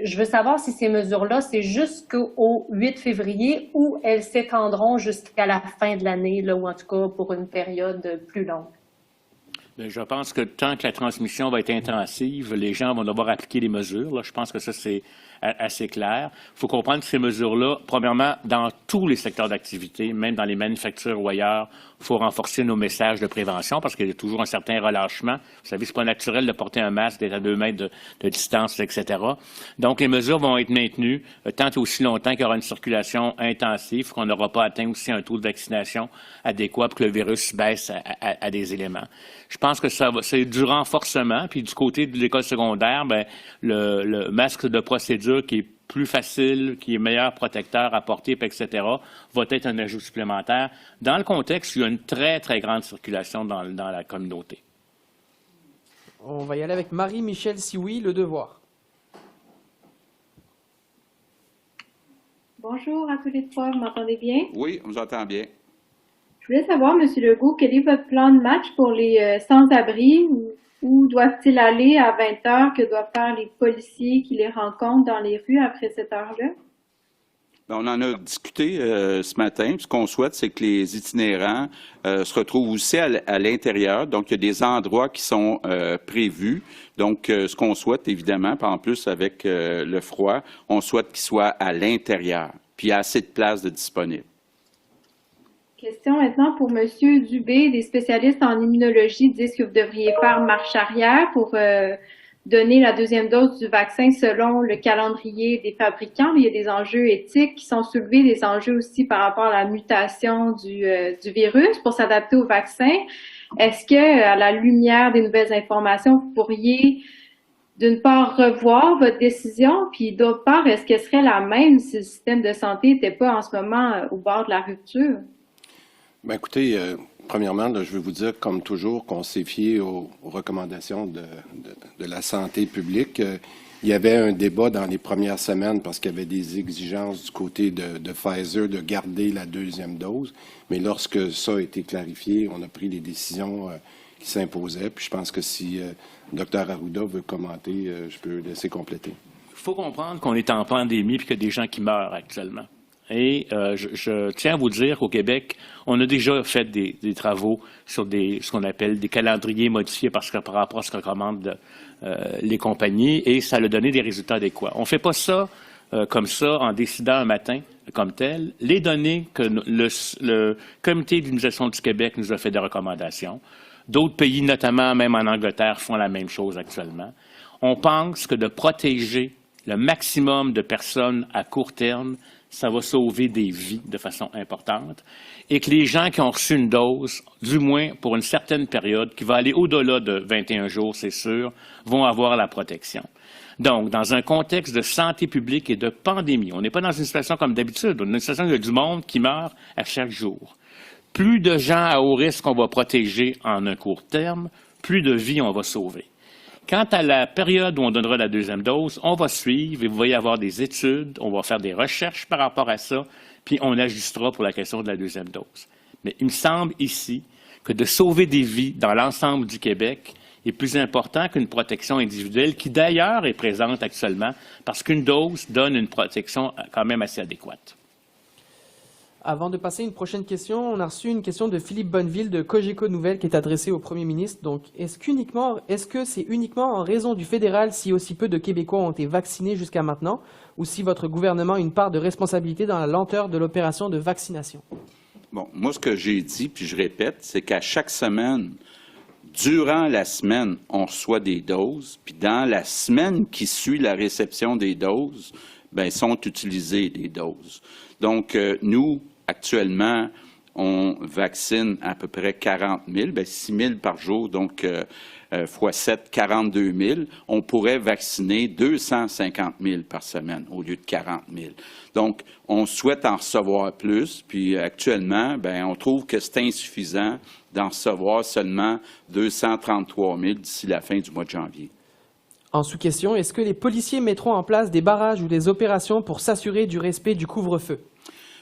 Je veux savoir si ces mesures-là, c'est jusqu'au 8 février ou elles s'étendront jusqu'à la fin de l'année, là, ou en tout cas pour une période plus longue. Bien, je pense que tant que la transmission va être intensive, les gens vont devoir appliquer les mesures. Là, je pense que ça, c'est assez claires. Il faut comprendre que ces mesures-là, premièrement, dans tous les secteurs d'activité, même dans les manufactures ou ailleurs, il faut renforcer nos messages de prévention parce qu'il y a toujours un certain relâchement. Vous savez, c'est pas naturel de porter un masque, d'être à 2 mètres de distance, etc. Donc, les mesures vont être maintenues tant et aussi longtemps qu'il y aura une circulation intensive, qu'on n'aura pas atteint aussi un taux de vaccination adéquat pour que le virus baisse à des éléments. Je pense que c'est du renforcement. Puis du côté de l'école secondaire, ben, le masque de procédure qui est plus facile, qui est meilleur protecteur à porter, etc., va être un ajout supplémentaire dans le contexte où il y a une très, très grande circulation dans la communauté. On va y aller avec Marie-Michel Sioui, Le Devoir. Bonjour à tous les trois, vous m'entendez bien? Oui, on vous entend bien. Je voulais savoir, M. Legault, quel est votre plan de match pour les sans-abri? Où doivent-ils aller à 20 heures? Que doivent faire les policiers qui les rencontrent dans les rues après cette heure-là? On en a discuté ce matin. Ce qu'on souhaite, c'est que les itinérants se retrouvent aussi à l'intérieur. Donc, il y a des endroits qui sont prévus. Donc, ce qu'on souhaite, évidemment, en plus avec le froid, on souhaite qu'ils soient à l'intérieur. Puis, il y a assez de places de disponibles. Question maintenant pour M. Dubé. Des spécialistes en immunologie disent que vous devriez faire marche arrière pour donner la deuxième dose du vaccin selon le calendrier des fabricants. Il y a des enjeux éthiques qui sont soulevés, des enjeux aussi par rapport à la mutation du virus pour s'adapter au vaccin. Est-ce que, à la lumière des nouvelles informations, vous pourriez d'une part revoir votre décision, puis d'autre part, est-ce qu'elle serait la même si le système de santé n'était pas en ce moment au bord de la rupture? Bien, écoutez, premièrement, là, je veux vous dire, comme toujours, qu'on s'est fié aux recommandations de la santé publique. Il y avait un débat dans les premières semaines parce qu'il y avait des exigences du côté de Pfizer de garder la deuxième dose. Mais lorsque ça a été clarifié, on a pris les décisions qui s'imposaient. Puis je pense que si Dr Arruda veut commenter, je peux laisser compléter. Il faut comprendre qu'on est en pandémie et qu'il y a des gens qui meurent actuellement. Et je tiens à vous dire qu'au Québec, on a déjà fait des travaux sur ce qu'on appelle des calendriers modifiés par rapport à ce que recommandent les compagnies, et ça a donné des résultats adéquats. On ne fait pas ça comme ça en décidant un matin comme tel. Les données que le Comité d'immunisation du Québec nous a fait des recommandations. D'autres pays, notamment même en Angleterre, font la même chose actuellement. On pense que de protéger le maximum de personnes à court terme, ça va sauver des vies de façon importante, et que les gens qui ont reçu une dose, du moins pour une certaine période, qui va aller au-delà de 21 jours, c'est sûr, vont avoir la protection. Donc, dans un contexte de santé publique et de pandémie, on n'est pas dans une situation comme d'habitude, on est dans une situation où il y a du monde qui meurt à chaque jour. Plus de gens à haut risque on va protéger en un court terme, plus de vies on va sauver. Quant à la période où on donnera la deuxième dose, on va suivre et vous voyez avoir des études, on va faire des recherches par rapport à ça, puis on ajustera pour la question de la deuxième dose. Mais il me semble ici que de sauver des vies dans l'ensemble du Québec est plus important qu'une protection individuelle qui d'ailleurs est présente actuellement parce qu'une dose donne une protection quand même assez adéquate. Avant de passer à une prochaine question, on a reçu une question de Philippe Bonneville de Cogeco Nouvelles qui est adressée au Premier ministre. Donc, est-ce que c'est uniquement en raison du fédéral si aussi peu de Québécois ont été vaccinés jusqu'à maintenant, ou si votre gouvernement a une part de responsabilité dans la lenteur de l'opération de vaccination? Bon, moi, ce que j'ai dit, puis je répète, c'est qu'à chaque semaine, durant la semaine, on reçoit des doses, puis dans la semaine qui suit la réception des doses, bien, sont utilisées des doses. Donc, nous, actuellement, on vaccine à peu près 40 000, bien 6 000 par jour, donc fois 7, 42 000. On pourrait vacciner 250 000 par semaine au lieu de 40 000. Donc, on souhaite en recevoir plus, puis actuellement, bien, on trouve que c'est insuffisant d'en recevoir seulement 233 000 d'ici la fin du mois de janvier. En sous-question, est-ce que les policiers mettront en place des barrages ou des opérations pour s'assurer du respect du couvre-feu?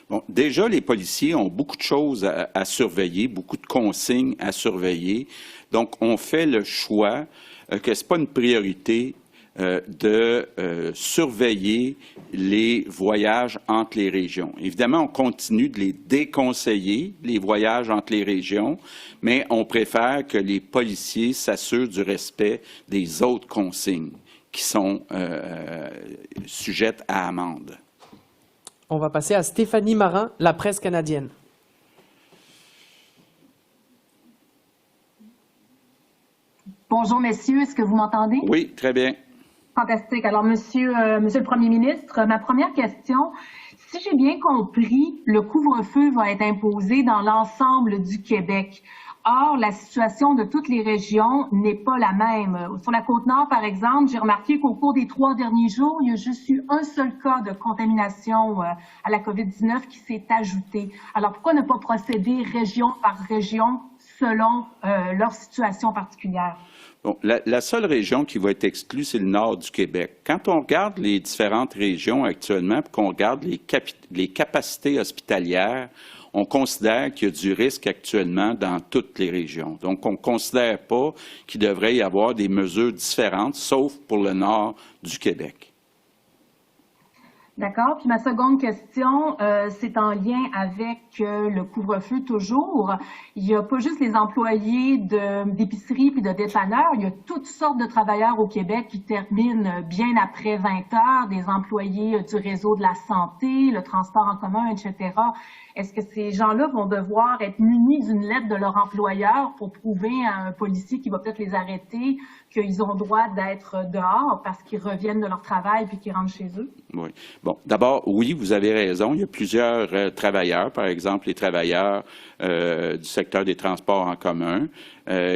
Bon, déjà, les policiers ont beaucoup de choses à surveiller, beaucoup de consignes à surveiller. Donc, on fait le choix que ce n'est pas une priorité de surveiller les voyages entre les régions. Évidemment, on continue de les déconseiller, les voyages entre les régions, mais on préfère que les policiers s'assurent du respect des autres consignes qui sont sujettes à amende. On va passer à Stéphanie Marin, La Presse canadienne. Bonjour, messieurs. Est-ce que vous m'entendez? Oui, très bien. Fantastique. Alors, monsieur le Premier ministre, ma première question, si j'ai bien compris, le couvre-feu va être imposé dans l'ensemble du Québec. Or, la situation de toutes les régions n'est pas la même. Sur la Côte-Nord, par exemple, j'ai remarqué qu'au cours des 3 derniers jours, il y a juste eu un seul cas de contamination à la COVID-19 qui s'est ajouté. Alors, pourquoi ne pas procéder région par région selon leur situation particulière? Bon, la seule région qui va être exclue, c'est le nord du Québec. Quand on regarde les différentes régions actuellement, puis qu'on regarde les capacités hospitalières, on considère qu'il y a du risque actuellement dans toutes les régions. Donc, on ne considère pas qu'il devrait y avoir des mesures différentes, sauf pour le nord du Québec. D'accord. Puis ma seconde question, c'est en lien avec le couvre-feu toujours. Il n'y a pas juste les employés d'épicerie puis de dépanneurs, il y a toutes sortes de travailleurs au Québec qui terminent bien après 20 heures, des employés du réseau de la santé, le transport en commun, etc. Est-ce que ces gens-là vont devoir être munis d'une lettre de leur employeur pour prouver à un policier qui va peut-être les arrêter qu'ils ont le droit d'être dehors parce qu'ils reviennent de leur travail puis qu'ils rentrent chez eux? Oui. Bon, d'abord, oui, vous avez raison. Il y a plusieurs travailleurs, par exemple les travailleurs du secteur des transports en commun,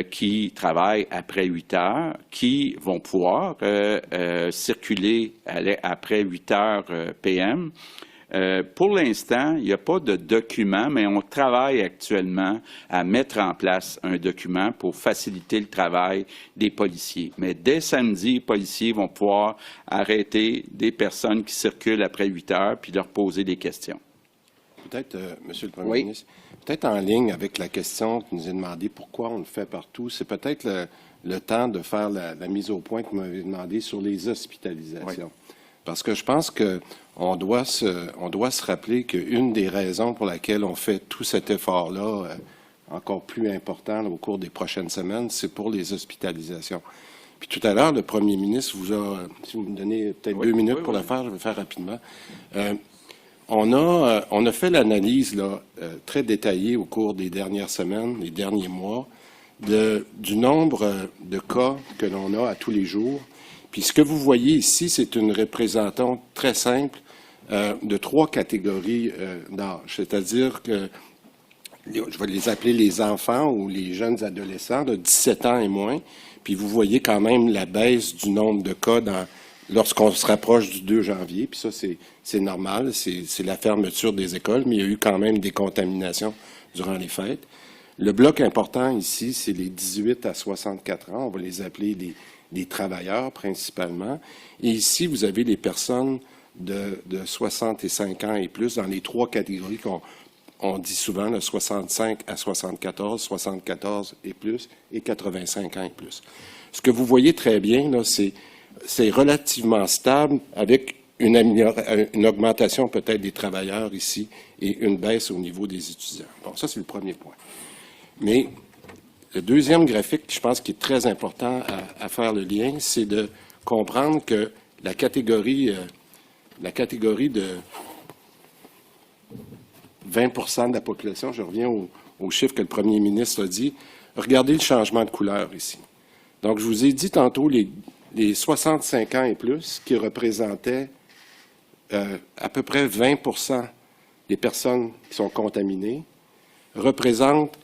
qui travaillent après 8 heures, qui vont pouvoir circuler après 8 heures PM. Pour l'instant, il n'y a pas de document, mais on travaille actuellement à mettre en place un document pour faciliter le travail des policiers. Mais dès samedi, les policiers vont pouvoir arrêter des personnes qui circulent après 8 heures puis leur poser des questions. Peut-être, Monsieur le Premier ministre, peut-être en ligne avec la question qui nous est demandée, pourquoi on le fait partout, c'est peut-être le temps de faire la mise au point que vous m'avez demandé sur les hospitalisations. Oui. Parce que je pense qu'on doit se rappeler qu'une des raisons pour laquelle on fait tout cet effort-là, encore plus important au cours des prochaines semaines, c'est pour les hospitalisations. Puis tout à l'heure, le Premier ministre vous a, si vous me donnez peut-être 2 minutes pour le faire, je vais le faire rapidement. On a fait l'analyse là très détaillée au cours des dernières semaines, des derniers mois, du nombre de cas que l'on a à tous les jours. Puis ce que vous voyez ici, c'est une représentation très simple de 3 catégories d'âge. C'est-à-dire que, je vais les appeler les enfants ou les jeunes adolescents de 17 ans et moins. Puis vous voyez quand même la baisse du nombre de cas lorsqu'on se rapproche du 2 janvier. Puis ça, c'est normal, c'est la fermeture des écoles, mais il y a eu quand même des contaminations durant les fêtes. Le bloc important ici, c'est les 18 à 64 ans. On va les appeler des travailleurs principalement. Et ici, vous avez les personnes de 65 ans et plus dans les 3 catégories qu'on dit souvent, le 65 à 74, 74 et plus, et 85 ans et plus. Ce que vous voyez très bien, là, c'est relativement stable avec une augmentation peut-être des travailleurs ici et une baisse au niveau des étudiants. Bon, ça, c'est le premier point. Mais le deuxième graphique, je pense, qui est très important à faire le lien, c'est de comprendre que la catégorie de 20% de la population, je reviens au chiffre que le premier ministre a dit, regardez le changement de couleur ici. Donc, je vous ai dit tantôt les 65 ans et plus qui représentaient à peu près 20% des personnes qui sont contaminées, représentent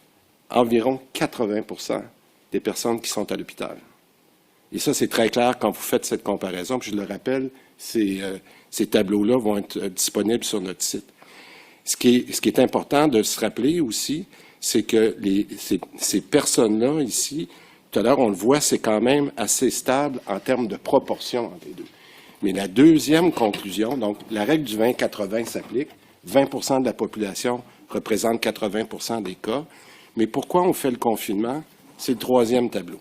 environ 80% des personnes qui sont à l'hôpital. Et ça, c'est très clair quand vous faites cette comparaison. Puis je le rappelle, ces tableaux-là vont être disponibles sur notre site. Ce qui est important de se rappeler aussi, c'est que ces personnes-là ici, tout à l'heure, on le voit, c'est quand même assez stable en termes de proportion entre les deux. Mais la deuxième conclusion, donc la règle du 20-80 s'applique. 20% de la population représente 80% des cas. Mais pourquoi on fait le confinement? C'est le troisième tableau.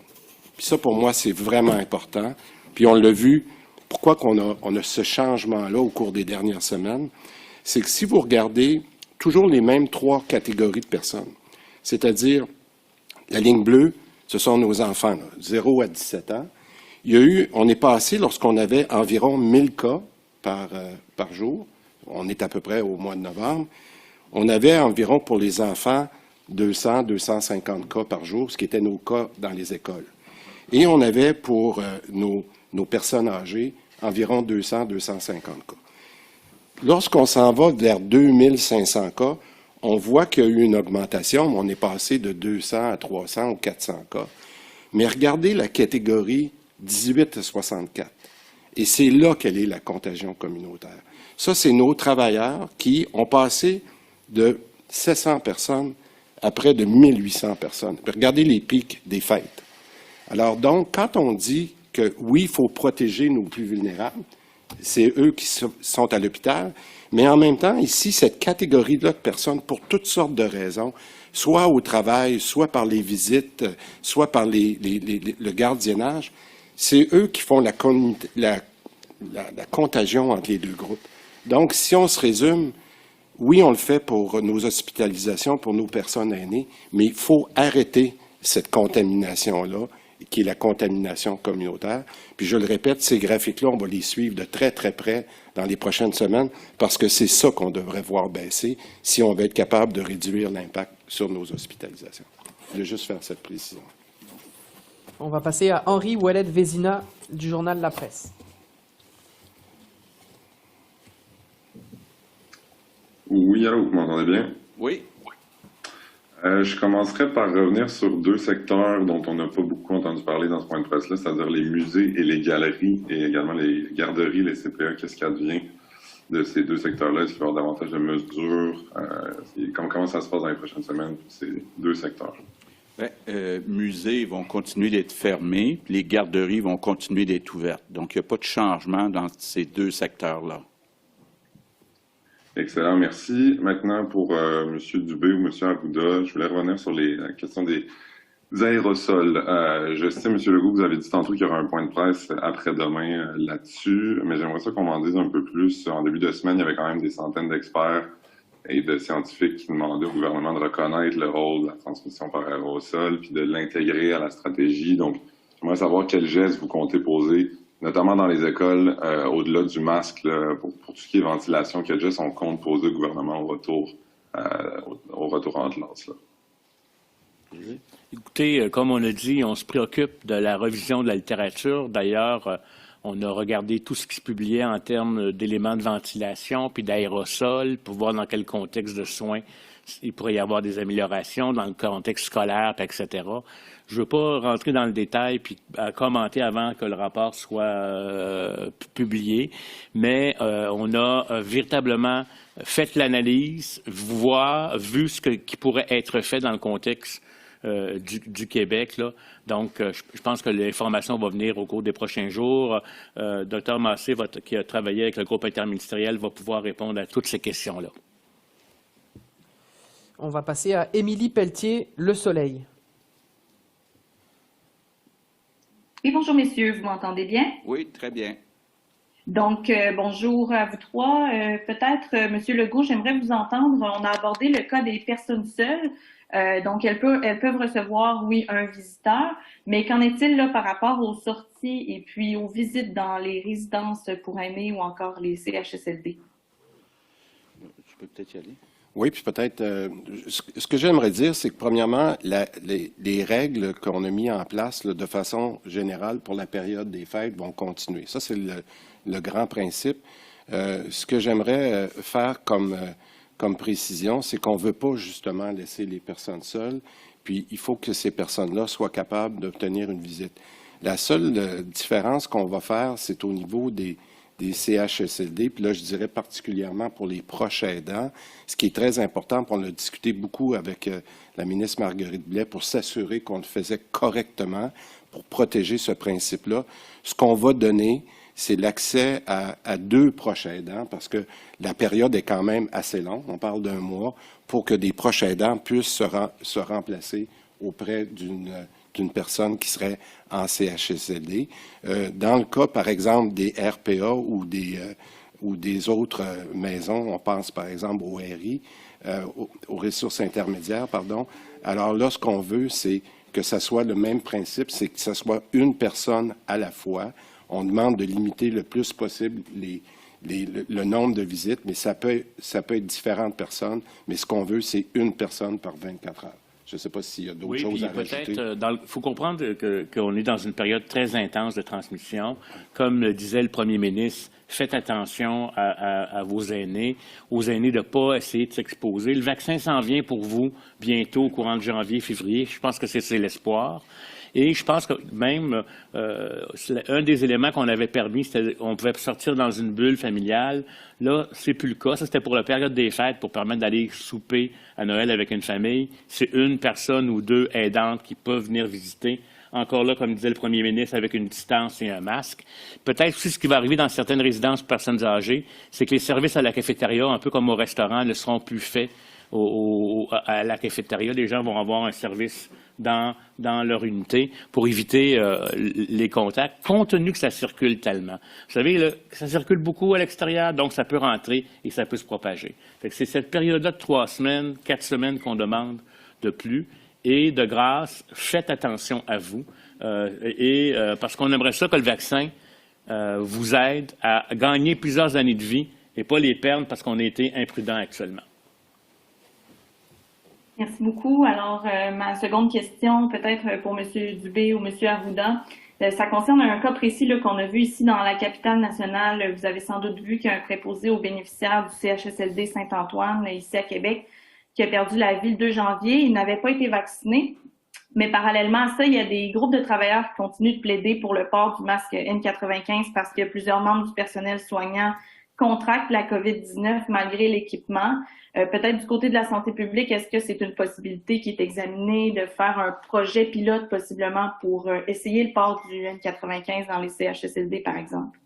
Puis ça, pour moi, c'est vraiment important. Puis on l'a vu, pourquoi on a ce changement-là au cours des dernières semaines? C'est que si vous regardez toujours les mêmes 3 catégories de personnes, c'est-à-dire la ligne bleue, ce sont nos enfants, là, 0 à 17 ans. On est passé, lorsqu'on avait environ 1000 cas par jour, on est à peu près au mois de novembre, on avait environ pour les enfants 200-250 cas par jour, ce qui était nos cas dans les écoles. Et on avait pour nos personnes âgées environ 200-250 cas. Lorsqu'on s'en va vers 2500 cas, on voit qu'il y a eu une augmentation, mais on est passé de 200 à 300 ou 400 cas. Mais regardez la catégorie 18 à 64. Et c'est là quelle est la contagion communautaire. Ça, c'est nos travailleurs qui ont passé de 700 personnes à près de 1800 personnes. Puis regardez les pics des fêtes. Alors donc, quand on dit que oui, il faut protéger nos plus vulnérables, c'est eux qui sont à l'hôpital, mais en même temps, ici, cette catégorie-là de personnes, pour toutes sortes de raisons, soit au travail, soit par les visites, soit par le gardiennage, c'est eux qui font la contagion entre les deux groupes. Donc, si on se résume, oui, on le fait pour nos hospitalisations, pour nos personnes aînées, mais il faut arrêter cette contamination-là, qui est la contamination communautaire. Puis je le répète, ces graphiques-là, on va les suivre de très, très près dans les prochaines semaines, parce que c'est ça qu'on devrait voir baisser si on veut être capable de réduire l'impact sur nos hospitalisations. Je voulais juste faire cette précision. On va passer à Henri Ouellet-Vézina du journal La Presse. Oui, allô, vous m'entendez bien? Oui. Je commencerai par revenir sur deux secteurs dont on n'a pas beaucoup entendu parler dans ce point de presse-là, c'est-à-dire les musées et les galeries, et également les garderies, les CPE. Qu'est-ce qui advient de ces deux secteurs-là? Est-ce qu'il va y avoir davantage de mesures? Comment ça se passe dans les prochaines semaines pour ces deux secteurs? Musées vont continuer d'être fermés, les garderies vont continuer d'être ouvertes. Donc, il n'y a pas de changement dans ces deux secteurs-là. Excellent, merci. Maintenant, pour M. Dubé ou M. Arruda, je voulais revenir sur la question des aérosols. Je sais, M. Legault, vous avez dit tantôt qu'il y aura un point de presse après-demain là-dessus, mais j'aimerais ça qu'on m'en dise un peu plus. En début de semaine, il y avait quand même des centaines d'experts et de scientifiques qui demandaient au gouvernement de reconnaître le rôle de la transmission par aérosol puis de l'intégrer à la stratégie. Donc, j'aimerais savoir quels gestes vous comptez poser, notamment dans les écoles, au-delà du masque, là, pour tout ce qui est ventilation, quels gestes on compte poser au gouvernement au retour en classe, là. Écoutez, comme on a dit, on se préoccupe de la revision de la littérature. D'ailleurs, on a regardé tout ce qui se publiait en termes d'éléments de ventilation puis d'aérosols pour voir dans quel contexte de soins il pourrait y avoir des améliorations, dans le contexte scolaire, etc. Je ne veux pas rentrer dans le détail puis commenter avant que le rapport soit publié, mais on a véritablement fait l'analyse, vu ce qui pourrait être fait dans le contexte du Québec, là. Donc, je pense que l'information va venir au cours des prochains jours. Dr Massé, qui a travaillé avec le groupe interministériel, va pouvoir répondre à toutes ces questions-là. On va passer à Émilie Pelletier, Le Soleil. Oui, bonjour messieurs, vous m'entendez bien? Oui, très bien. Donc, bonjour à vous trois. Peut-être, Monsieur Legault, j'aimerais vous entendre. On a abordé le cas des personnes seules. Donc, elles peuvent recevoir, oui, un visiteur, mais qu'en est-il là par rapport aux sorties et puis aux visites dans les résidences pour aînés ou encore les CHSLD? Je peux peut-être y aller. Oui, puis peut-être, ce que j'aimerais dire, c'est que premièrement, les règles qu'on a mises en place là, de façon générale pour la période des fêtes vont continuer. Ça, c'est le grand principe. Ce que j'aimerais faire comme précision, c'est qu'on ne veut pas justement laisser les personnes seules, puis il faut que ces personnes-là soient capables d'obtenir une visite. La seule différence qu'on va faire, c'est au niveau des CHSLD, puis là, je dirais particulièrement pour les proches aidants, ce qui est très important, puis on l'a discuté beaucoup avec la ministre Marguerite Blais pour s'assurer qu'on le faisait correctement pour protéger ce principe-là. Ce qu'on va donner, c'est l'accès à 2 proches aidants, parce que la période est quand même assez longue, on parle d'1 mois, pour que des proches aidants puissent se remplacer auprès d'une personne qui serait en CHSLD. Dans le cas, par exemple, des RPA ou des autres maisons, on pense par exemple au RI, aux ressources intermédiaires, pardon. Alors là, ce qu'on veut, c'est que ça soit le même principe, c'est que ça soit une personne à la fois. On demande de limiter le plus possible le nombre de visites, mais ça peut être différentes personnes, mais ce qu'on veut, c'est une personne par 24 heures. Je ne sais pas s'il y a d'autres choses à rajouter. Il faut comprendre qu'on est dans une période très intense de transmission. Comme le disait le premier ministre, faites attention à vos aînés, aux aînés de ne pas essayer de s'exposer. Le vaccin s'en vient pour vous bientôt, au courant de janvier, février. Je pense que c'est l'espoir. Et je pense que même un des éléments qu'on avait permis, c'était qu'on pouvait sortir dans une bulle familiale. Là, c'est plus le cas. Ça, c'était pour la période des fêtes, pour permettre d'aller souper à Noël avec une famille. C'est une personne ou deux aidantes qui peuvent venir visiter. Encore là, comme disait le premier ministre, avec une distance et un masque. Peut-être aussi ce qui va arriver dans certaines résidences pour personnes âgées, c'est que les services à la cafétéria, un peu comme au restaurant, ne seront plus faits à la cafétéria. Les gens vont avoir un service dans leur unité pour éviter les contacts, compte tenu que ça circule tellement. Vous savez, ça circule beaucoup à l'extérieur, donc ça peut rentrer et ça peut se propager. C'est cette période-là de 3 semaines, 4 semaines qu'on demande de plus. Et de grâce, faites attention à vous, parce qu'on aimerait ça que le vaccin vous aide à gagner plusieurs années de vie et pas les perdre parce qu'on a été imprudent actuellement. Merci beaucoup. Alors, ma seconde question, peut-être pour M. Dubé ou M. Arruda, ça concerne un cas précis qu'on a vu ici dans la capitale nationale. Vous avez sans doute vu qu'il y a un préposé aux bénéficiaires du CHSLD Saint-Antoine, ici à Québec, qui a perdu la vie le 2 janvier. Il n'avait pas été vacciné. Mais parallèlement à ça, il y a des groupes de travailleurs qui continuent de plaider pour le port du masque N95 parce que plusieurs membres du personnel soignant contractent la COVID-19 malgré l'équipement. Peut-être du côté de la santé publique, est-ce que c'est une possibilité qui est examinée de faire un projet pilote possiblement pour essayer le port du N95 dans les CHSLD, par exemple?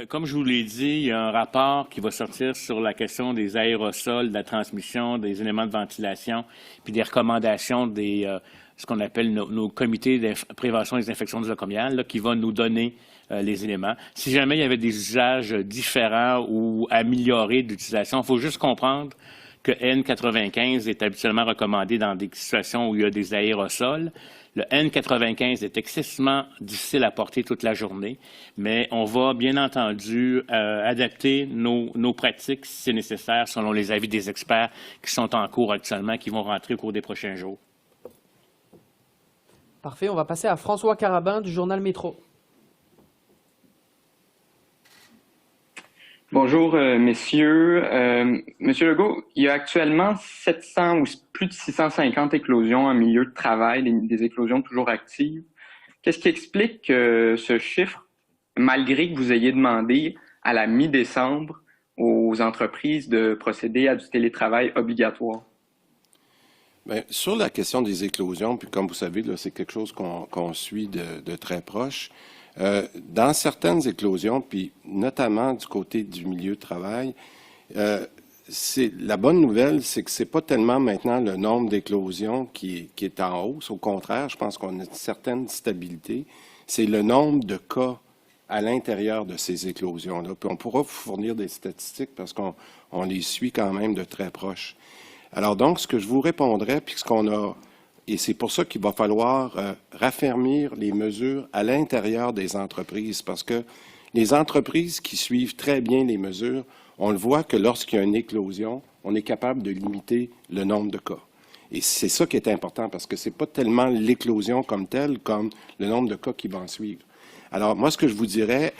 Comme je vous l'ai dit, il y a un rapport qui va sortir sur la question des aérosols, de la transmission, des éléments de ventilation, puis des recommandations ce qu'on appelle nos comités de prévention des infections nosocomiales, qui vont nous donner les éléments. Si jamais il y avait des usages différents ou améliorés d'utilisation, il faut juste comprendre que N95 est habituellement recommandé dans des situations où il y a des aérosols. Le N95 est excessivement difficile à porter toute la journée, mais on va bien entendu adapter nos pratiques si c'est nécessaire selon les avis des experts qui sont en cours actuellement, qui vont rentrer au cours des prochains jours. Parfait. On va passer à François Carabin du journal Métro. Bonjour, messieurs. Monsieur Legault, il y a actuellement 700 ou plus de 650 éclosions en milieu de travail, des éclosions toujours actives. Qu'est-ce qui explique ce chiffre, malgré que vous ayez demandé à la mi-décembre aux entreprises de procéder à du télétravail obligatoire? Bien, sur la question des éclosions, puis comme vous savez, là, c'est quelque chose qu'on suit de très proche. Dans certaines éclosions, puis notamment du côté du milieu de travail, la bonne nouvelle, c'est que c'est pas tellement maintenant le nombre d'éclosions qui est en hausse. Au contraire, je pense qu'on a une certaine stabilité. C'est le nombre de cas à l'intérieur de ces éclosions-là. Puis on pourra vous fournir des statistiques parce qu'on les suit quand même de très proche. Alors donc, ce que je vous répondrais, puis ce qu'on a, et c'est pour ça qu'il va falloir raffermir les mesures à l'intérieur des entreprises, parce que les entreprises qui suivent très bien les mesures, on le voit que lorsqu'il y a une éclosion, on est capable de limiter le nombre de cas. Et c'est ça qui est important, parce que c'est pas tellement l'éclosion comme telle, comme le nombre de cas qui vont suivre. Alors, moi, ce que je vous dirais,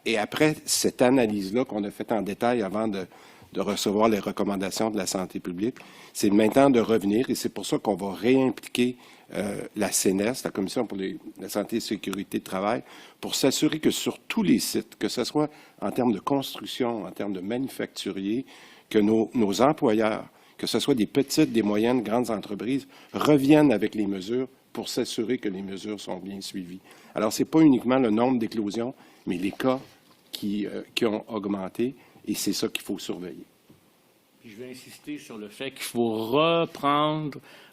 et après cette analyse-là qu'on a faite en détail avant de recevoir les recommandations de la santé publique, c'est maintenant de revenir, et c'est pour ça qu'on va réimpliquer la CNES, la Commission pour la santé et la sécurité de travail, pour s'assurer que sur tous les sites, que ce soit en termes de construction, en termes de manufacturiers, que nos employeurs, que ce soit des petites, des moyennes, grandes entreprises, reviennent avec les mesures pour s'assurer que les mesures sont bien suivies. Alors, ce n'est pas uniquement le nombre d'éclosions, mais les cas qui ont augmenté, et c'est ça qu'il faut surveiller. Puis je vais insister sur le fait qu'il faut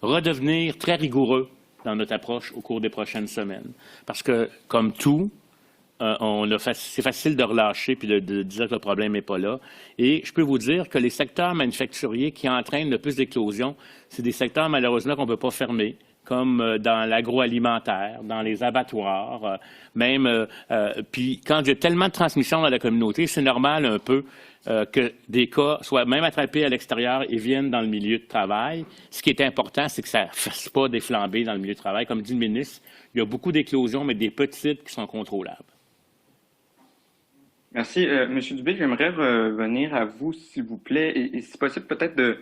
redevenir très rigoureux dans notre approche au cours des prochaines semaines. Parce que, comme tout, c'est facile de relâcher puis de dire que le problème n'est pas là. Et je peux vous dire que les secteurs manufacturiers qui entraînent le plus d'éclosions, c'est des secteurs, malheureusement, qu'on ne peut pas fermer, comme dans l'agroalimentaire, dans les abattoirs, puis quand il y a tellement de transmission dans la communauté, c'est normal un peu que des cas soient même attrapés à l'extérieur et viennent dans le milieu de travail. Ce qui est important, c'est que ça ne fasse pas des flambées dans le milieu de travail. Comme dit le ministre, il y a beaucoup d'éclosions, mais des petites qui sont contrôlables. Merci. Monsieur Dubé, j'aimerais revenir à vous, s'il vous plaît, et si possible, peut-être de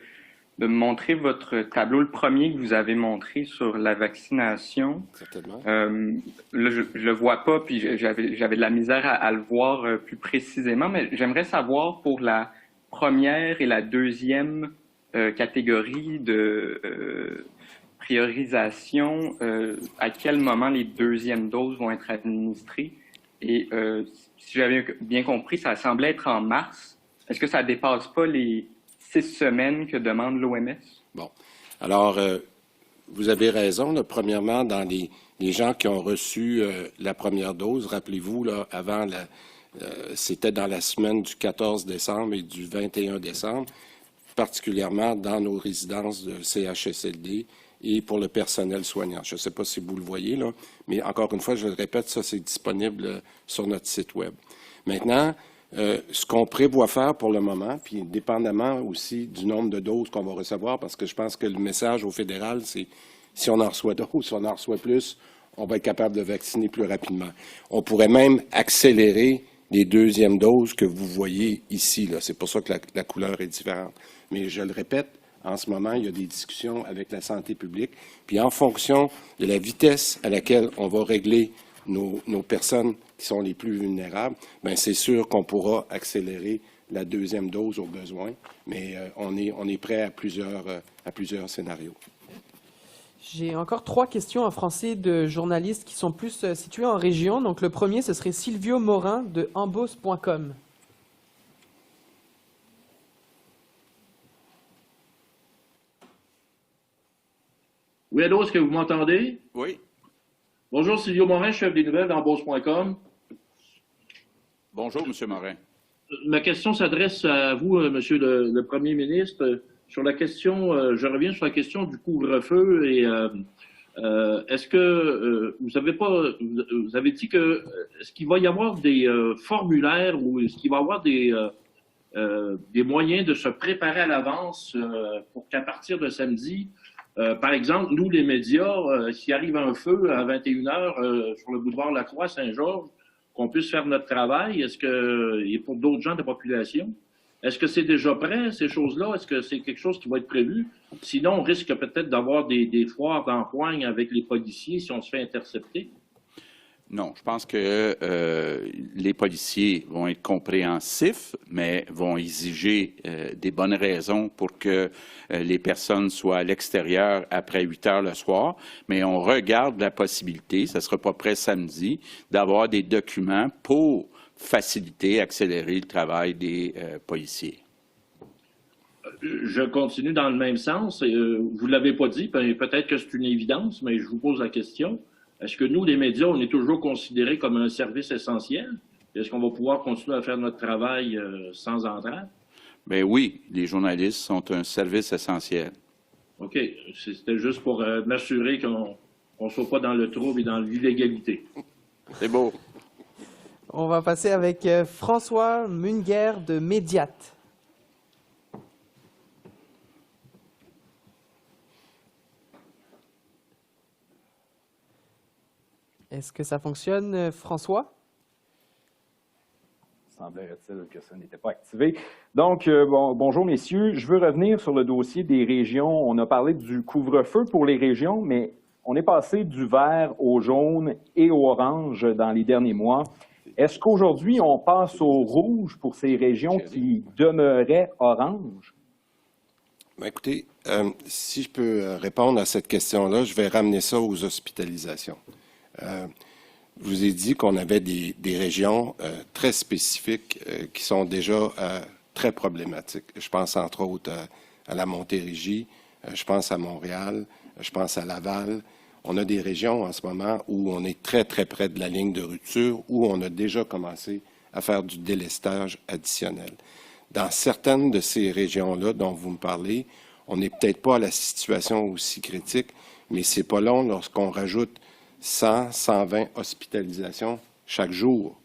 me montrer votre tableau, le premier que vous avez montré sur la vaccination. Certainement. Là, je le vois pas, puis j'avais de la misère à le voir plus précisément, mais j'aimerais savoir pour la première et la deuxième catégorie de priorisation, à quel moment les deuxièmes doses vont être administrées. Et si j'avais bien compris, ça semblait être en mars. Est-ce que ça dépasse pas les 6 semaines que demande l'OMS? Bon. Alors, vous avez raison. Là, premièrement, dans les gens qui ont reçu la première dose, rappelez-vous, là, avant, c'était dans la semaine du 14 décembre et du 21 décembre, particulièrement dans nos résidences de CHSLD et pour le personnel soignant. Je ne sais pas si vous le voyez, là, mais encore une fois, je le répète, ça, c'est disponible sur notre site Web. Maintenant, ce qu'on prévoit faire pour le moment, puis dépendamment aussi du nombre de doses qu'on va recevoir, parce que je pense que le message au fédéral, c'est si on en reçoit d'autres, si on en reçoit plus, on va être capable de vacciner plus rapidement. On pourrait même accélérer les deuxièmes doses que vous voyez ici. C'est pour ça que la couleur est différente. Mais je le répète, en ce moment, il y a des discussions avec la santé publique. Puis en fonction de la vitesse à laquelle on va régler nos personnes qui sont les plus vulnérables, bien, c'est sûr qu'on pourra accélérer la deuxième dose au besoin. Mais on est prêt à plusieurs scénarios. J'ai encore 3 questions en français de journalistes qui sont plus situés en région. Donc le premier, ce serait Silvio Morin de embos.com. Oui, allô, est-ce que vous m'entendez? Oui. Bonjour, Silvio Morin, chef des nouvelles d'embos.com. Bonjour, M. Morin. Ma question s'adresse à vous, Monsieur le Premier ministre. Sur la question, je reviens sur la question du couvre-feu et est-ce que vous avez dit que est-ce qu'il va y avoir des formulaires ou est-ce qu'il va y avoir des moyens de se préparer à l'avance pour qu'à partir de samedi, par exemple, nous les médias, s'il arrive un feu à 21h sur le boulevard Lacroix, Saint-Georges, qu'on puisse faire notre travail, est-ce que, et pour d'autres gens de la population, est-ce que c'est déjà prêt, ces choses-là? Est-ce que c'est quelque chose qui va être prévu? Sinon, on risque peut-être d'avoir des foires d'empoigne avec les policiers si on se fait intercepter. Non, je pense que les policiers vont être compréhensifs, mais vont exiger des bonnes raisons pour que les personnes soient à l'extérieur après 8 heures le soir. Mais on regarde la possibilité, ça ne sera pas prêt samedi, d'avoir des documents pour faciliter, accélérer le travail des policiers. Je continue dans le même sens. Vous ne l'avez pas dit, peut-être que c'est une évidence, mais je vous pose la question. Est-ce que nous, les médias, on est toujours considérés comme un service essentiel? Est-ce qu'on va pouvoir continuer à faire notre travail sans entrave? Bien oui, les journalistes sont un service essentiel. OK. C'était juste pour m'assurer qu'on ne soit pas dans le trouble et dans l'illégalité. C'est beau. On va passer avec François Munger de Mediat. Est-ce que ça fonctionne, François? Semblerait-il que ça n'était pas activé. Donc, bonjour messieurs. Je veux revenir sur le dossier des régions. On a parlé du couvre-feu pour les régions, mais on est passé du vert au jaune et au orange dans les derniers mois. Est-ce qu'aujourd'hui, on passe au rouge pour ces régions qui demeuraient orange? Bien, écoutez, si je peux répondre à cette question-là, je vais ramener ça aux hospitalisations. Je vous ai dit qu'on avait des régions très spécifiques qui sont déjà très problématiques. Je pense entre autres à la Montérégie, je pense à Montréal, je pense à Laval. On a des régions en ce moment où on est très, très près de la ligne de rupture, où on a déjà commencé à faire du délestage additionnel. Dans certaines de ces régions-là dont vous me parlez, on n'est peut-être pas à la situation aussi critique, mais c'est pas long lorsqu'on rajoute 100, 120 hospitalisations chaque jour,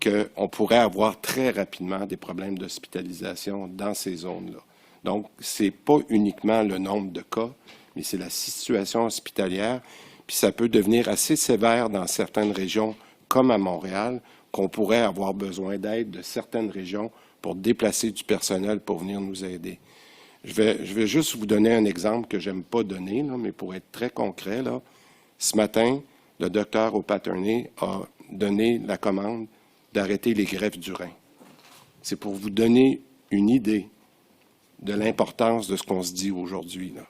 qu'on pourrait avoir très rapidement des problèmes d'hospitalisation dans ces zones-là. Donc, c'est pas uniquement le nombre de cas, mais c'est la situation hospitalière, puis ça peut devenir assez sévère dans certaines régions, comme à Montréal, qu'on pourrait avoir besoin d'aide de certaines régions pour déplacer du personnel pour venir nous aider. Je vais juste vous donner un exemple que j'aime pas donner, là, mais pour être très concret, là, ce matin, le docteur O'Patterney a donné la commande d'arrêter les greffes du rein. C'est pour vous donner une idée de l'importance de ce qu'on se dit aujourd'hui, là.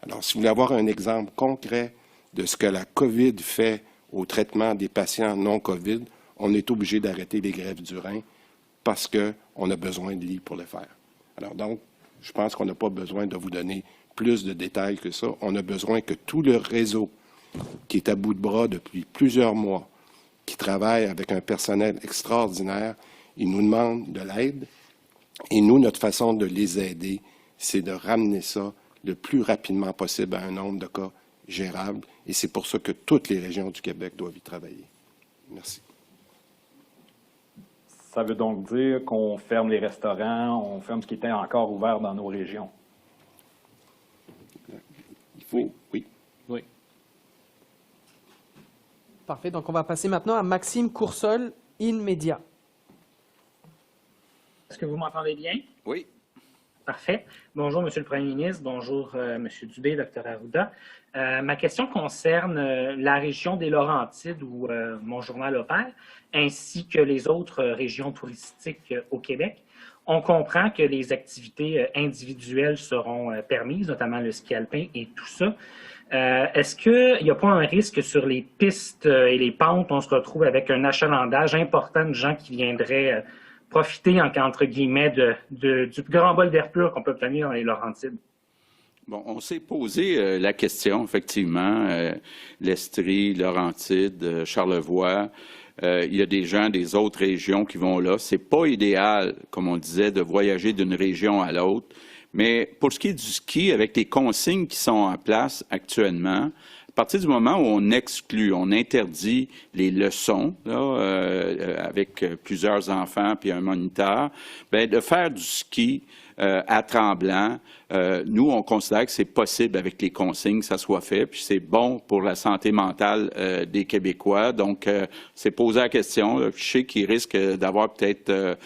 Alors, si vous voulez avoir un exemple concret de ce que la COVID fait au traitement des patients non COVID, on est obligé d'arrêter les greffes du rein parce qu'on a besoin de lits pour le faire. Alors donc, je pense qu'on n'a pas besoin de vous donner plus de détails que ça. On a besoin que tout le réseau qui est à bout de bras depuis plusieurs mois, qui travaille avec un personnel extraordinaire, il nous demande de l'aide. Et nous, notre façon de les aider, c'est de ramener ça le plus rapidement possible à un nombre de cas gérable. Et c'est pour ça que toutes les régions du Québec doivent y travailler. Merci. Ça veut donc dire qu'on ferme les restaurants, on ferme ce qui était encore ouvert dans nos régions. Il faut, oui. Oui. Parfait. Donc, on va passer maintenant à Maxime Coursol, InMédia. Est-ce que vous m'entendez bien? Oui. Parfait. Bonjour, Monsieur le Premier ministre. Bonjour, Monsieur Dubé, Dr. Arruda. Ma question concerne la région des Laurentides où mon journal opère, ainsi que les autres régions touristiques au Québec. On comprend que les activités individuelles seront permises, notamment le ski alpin et tout ça. Est-ce qu'il n'y a pas un risque sur les pistes et les pentes, on se retrouve avec un achalandage important de gens qui viendraient profiter, entre guillemets, du grand bol d'air pur qu'on peut obtenir dans les Laurentides? Bon, on s'est posé la question, effectivement, l'Estrie, Laurentides, Charlevoix. Il y a des gens des autres régions qui vont là. C'est pas idéal, comme on disait, de voyager d'une région à l'autre. Mais pour ce qui est du ski, avec les consignes qui sont en place actuellement, à partir du moment où on exclut, on interdit les leçons là, avec plusieurs enfants puis un moniteur, bien, de faire du ski à Tremblant, nous, on considère que c'est possible avec les consignes que ça soit fait, puis c'est bon pour la santé mentale des Québécois. Donc, c'est posé la question. Je sais qu'il risque d'avoir peut-être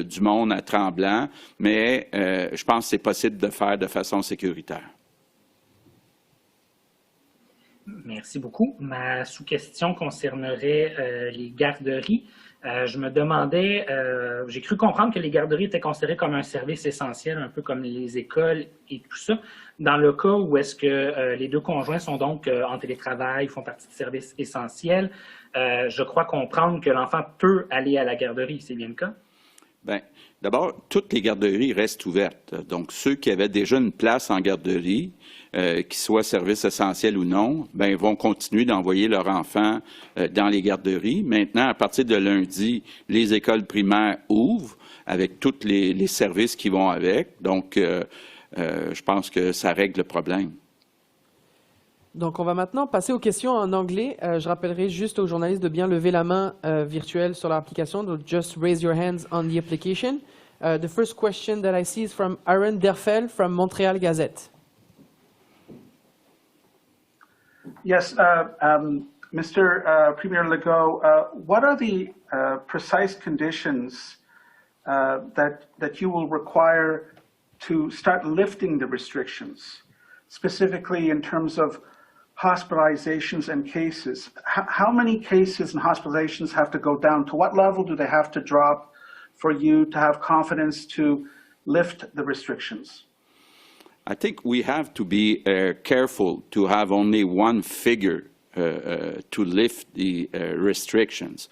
du monde à Tremblant, mais je pense que c'est possible de faire de façon sécuritaire. Merci beaucoup. Ma sous-question concernerait les garderies. Je me demandais, j'ai cru comprendre que les garderies étaient considérées comme un service essentiel, un peu comme les écoles et tout ça. Dans le cas où est-ce que les deux conjoints sont donc en télétravail, font partie de services essentiels, je crois comprendre que l'enfant peut aller à la garderie. C'est bien le cas? Bien, d'abord, toutes les garderies restent ouvertes. Donc, ceux qui avaient déjà une place en garderie, qu'ils soient service essentiel ou non, bien, vont continuer d'envoyer leurs enfants dans les garderies. Maintenant, à partir de lundi, les écoles primaires ouvrent avec tous les services qui vont avec. Donc, je pense que ça règle le problème. Donc, on va maintenant passer aux questions en anglais. Je rappellerai juste aux journalistes de bien lever la main virtuelle sur l'application. Donc, just raise your hands on the application. The first question that I see is from Aaron Derfel from Montreal Gazette. Yes, Mr. Premier Legault, what are the precise conditions that you will require to start lifting the restrictions, specifically in terms of hospitalizations and cases? How many cases and hospitalizations have to go down? To what level do they have to drop for you to have confidence to lift the restrictions? I think we have to be careful to have only one figure to lift the restrictions.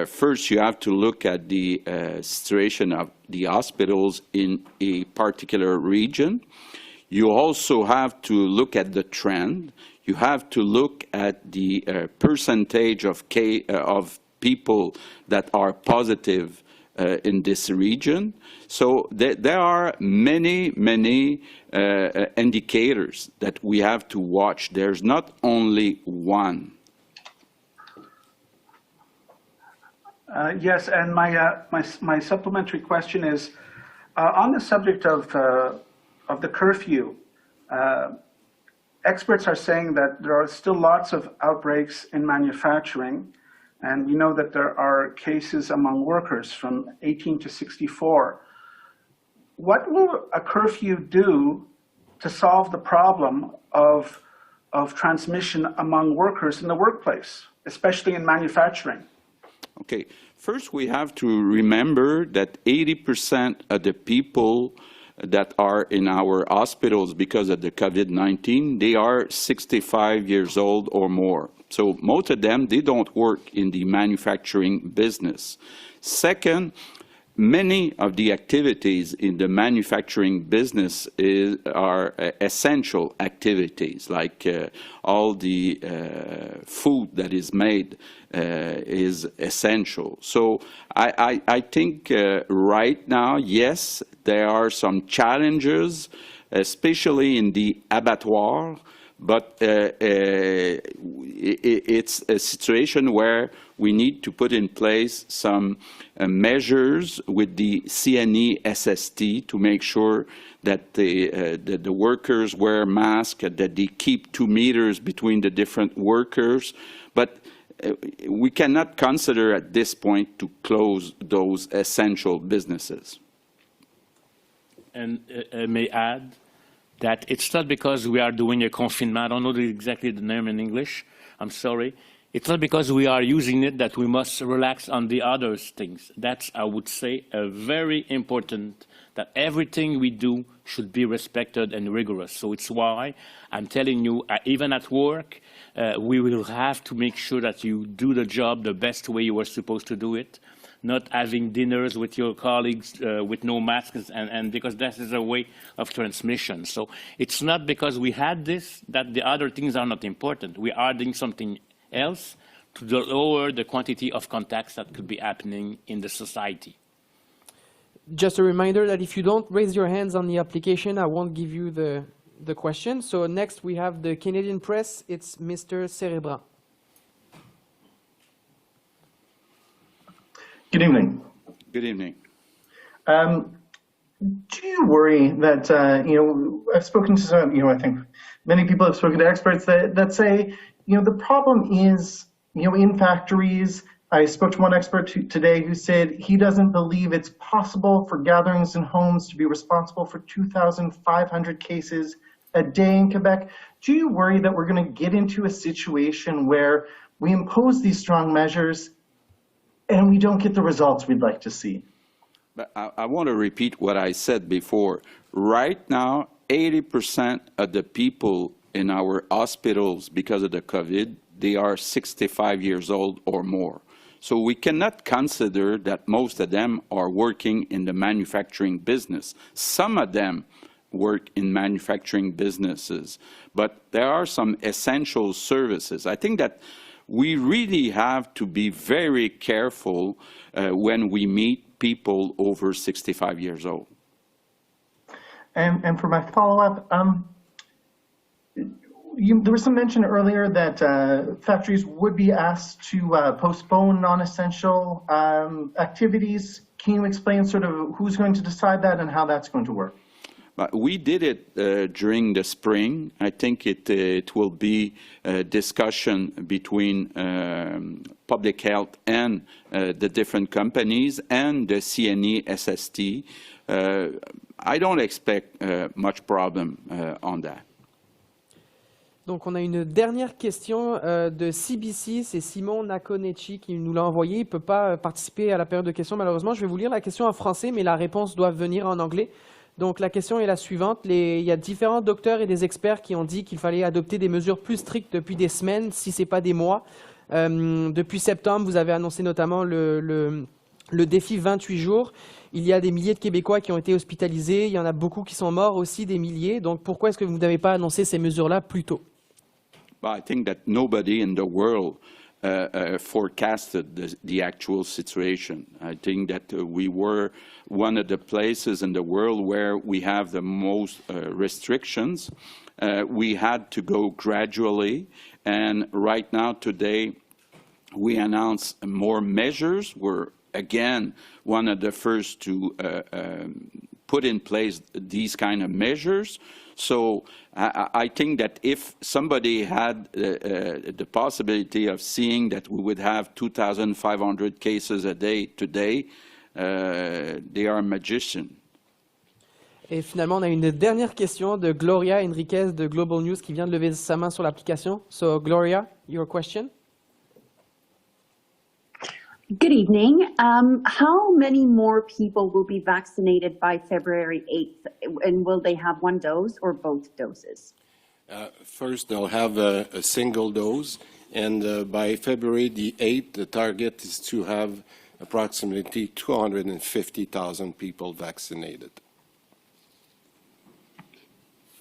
First, you have to look at the situation of the hospitals in a particular region. You also have to look at the trend. You have to look at the percentage of people that are positive in this region. So there are many indicators that we have to watch. There's not only one. Yes, and my supplementary question is on the subject of the curfew. Experts are saying that there are still lots of outbreaks in manufacturing, and we know that there are cases among workers from 18 to 64. What will a curfew do to solve the problem of transmission among workers in the workplace, especially in manufacturing? Okay, first we have to remember that 80% of the people that are in our hospitals because of the COVID-19, they are 65 years old or more. So most of them, they don't work in the manufacturing business. Second, many of the activities in the manufacturing business are essential activities, like all the food that is made is essential. So I think right now, yes, there are some challenges, especially in the abattoir, but it's a situation where we need to put in place some measures with the CNE SST to make sure that the workers wear masks, that they keep 2 meters between the different workers. But we cannot consider at this point to close those essential businesses. And I may add that it's not because we are doing a confinement. I don't know exactly the name in English. I'm sorry. It's not because we are using it that we must relax on the other things. That's, I would say, very important, that everything we do should be respected and rigorous. So it's why I'm telling you, even at work, we will have to make sure that you do the job the best way you were supposed to do it, not having dinners with your colleagues with no masks, and because that is a way of transmission. So it's not because we had this that the other things are not important. We are doing something else to lower the quantity of contacts that could be happening in the society. Just a reminder that if you don't raise your hands on the application, I won't give you the question. So next we have the Canadian Press. It's Mr. Cerebran. Good evening. Good evening. Do you worry that, I've spoken to some, I think many people have spoken to experts that say, the problem is, in factories. I spoke to one expert today who said he doesn't believe it's possible for gatherings in homes to be responsible for 2,500 cases a day in Quebec. Do you worry that we're going to get into a situation where we impose these strong measures and we don't get the results we'd like to see? But I want to repeat what I said before. Right now, 80% of the people in our hospitals because of the COVID, they are 65 years old or more. So we cannot consider that most of them are working in the manufacturing business. Some of them work in manufacturing businesses, but there are some essential services. I think that we really have to be very careful when we meet people over 65 years old. And for my follow-up, there was some mention earlier that factories would be asked to postpone non-essential activities. Can you explain sort of who's going to decide that and how that's going to work? We did it during the spring. I think it will be a discussion between public health and the different companies and the CNE SST. I don't expect much problem on that. Donc, on a une dernière question de CBC. C'est Simon Nakoneci qui nous l'a envoyé. Il ne peut pas participer à la période de questions, malheureusement. Je vais vous lire la question en français, mais la réponse doit venir en anglais. Donc, la question est la suivante. Il y a différents docteurs et des experts qui ont dit qu'il fallait adopter des mesures plus strictes depuis des semaines, si ce n'est pas des mois. Depuis septembre, vous avez annoncé notamment le défi 28 jours. Il y a des milliers de Québécois qui ont été hospitalisés. Il y en a beaucoup qui sont morts aussi, des milliers. Donc, pourquoi est-ce que vous n'avez pas annoncé ces mesures-là plus tôt? I think that nobody in the world forecasted the actual situation. I think that we were one of the places in the world where we have the most restrictions. We had to go gradually, and right now, today, we announce more measures. We're, again, one of the first to put in place these kind of measures. So I think that if somebody had the possibility of seeing that we would have 2,500 cases a day today, they are a magician. Et finalement, on a une dernière question de Gloria Enriquez de Global News qui vient de lever sa main sur l'application. So, Gloria, your question? Good evening. How many more people will be vaccinated by February 8th, and will they have one dose or both doses? First, they'll have a single dose, and by February the 8th, the target is to have approximately 250,000 people vaccinated.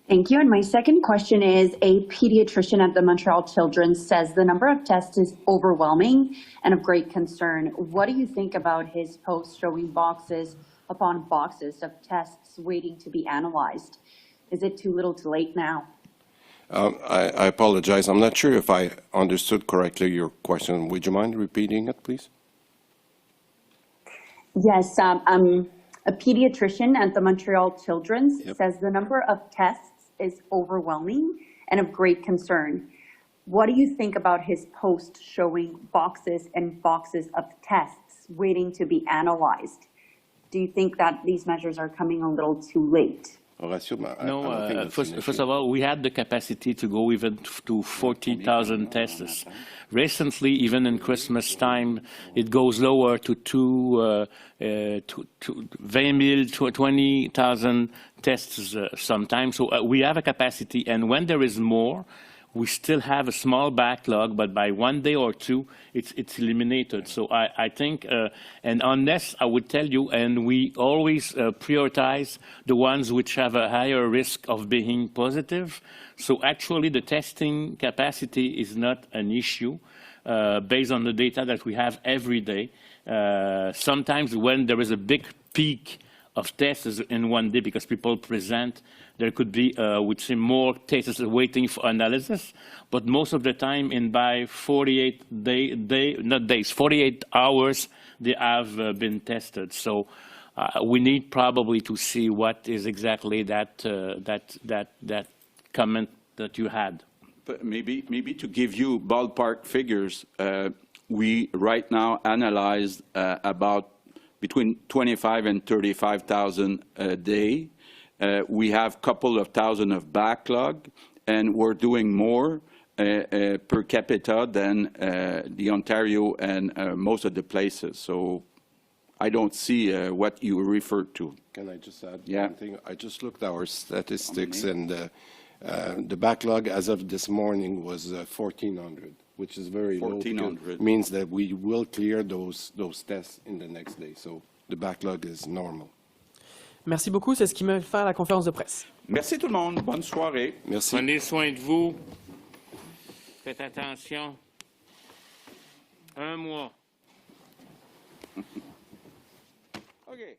Thank you. And my second question is, a pediatrician at the Montreal Children's says the number of tests is overwhelming and of great concern. What do you think about his post showing boxes upon boxes of tests waiting to be analyzed? Is it too little too late now? I apologize. I'm not sure if I understood correctly your question. Would you mind repeating it, please? Yes. A pediatrician at the Montreal Children's says the number of tests is overwhelming and of great concern. What do you think about his post showing boxes and boxes of tests waiting to be analyzed? Do you think that these measures are coming a little too late? No, first of all, we had the capacity to go even to 40,000 tests. Recently, even in Christmas time, it goes lower to 20,000 tests sometimes. So we have a capacity, and when there is more, we still have a small backlog, but by 1 day or two, it's eliminated. So I think, and unless I would tell you, and we always prioritize the ones which have a higher risk of being positive. So actually, the testing capacity is not an issue based on the data that we have every day. Sometimes when there is a big peak of tests in 1 day because people present, there could be, we'd say, more tests waiting for analysis. But most of the time, by 48 hours, they have been tested. So we need probably to see what is exactly that comment that you had. But maybe to give you ballpark figures, we right now analyze about between 25 and 35,000 a day. We have a couple of thousand of backlog, and we're doing more per capita than the Ontario and most of the places. So I don't see what you referred to. Can I just add one thing? I just looked at our statistics, and the backlog as of this morning was 1,400. Which is very low. 1,400 means that we will clear those tests in the next day. So the backlog is normal. Merci beaucoup. C'est ce qui met fin à la conférence de presse. Merci tout le monde. Bonne soirée. Merci. Prenez soin de vous. Faites attention. 1 mois. OK.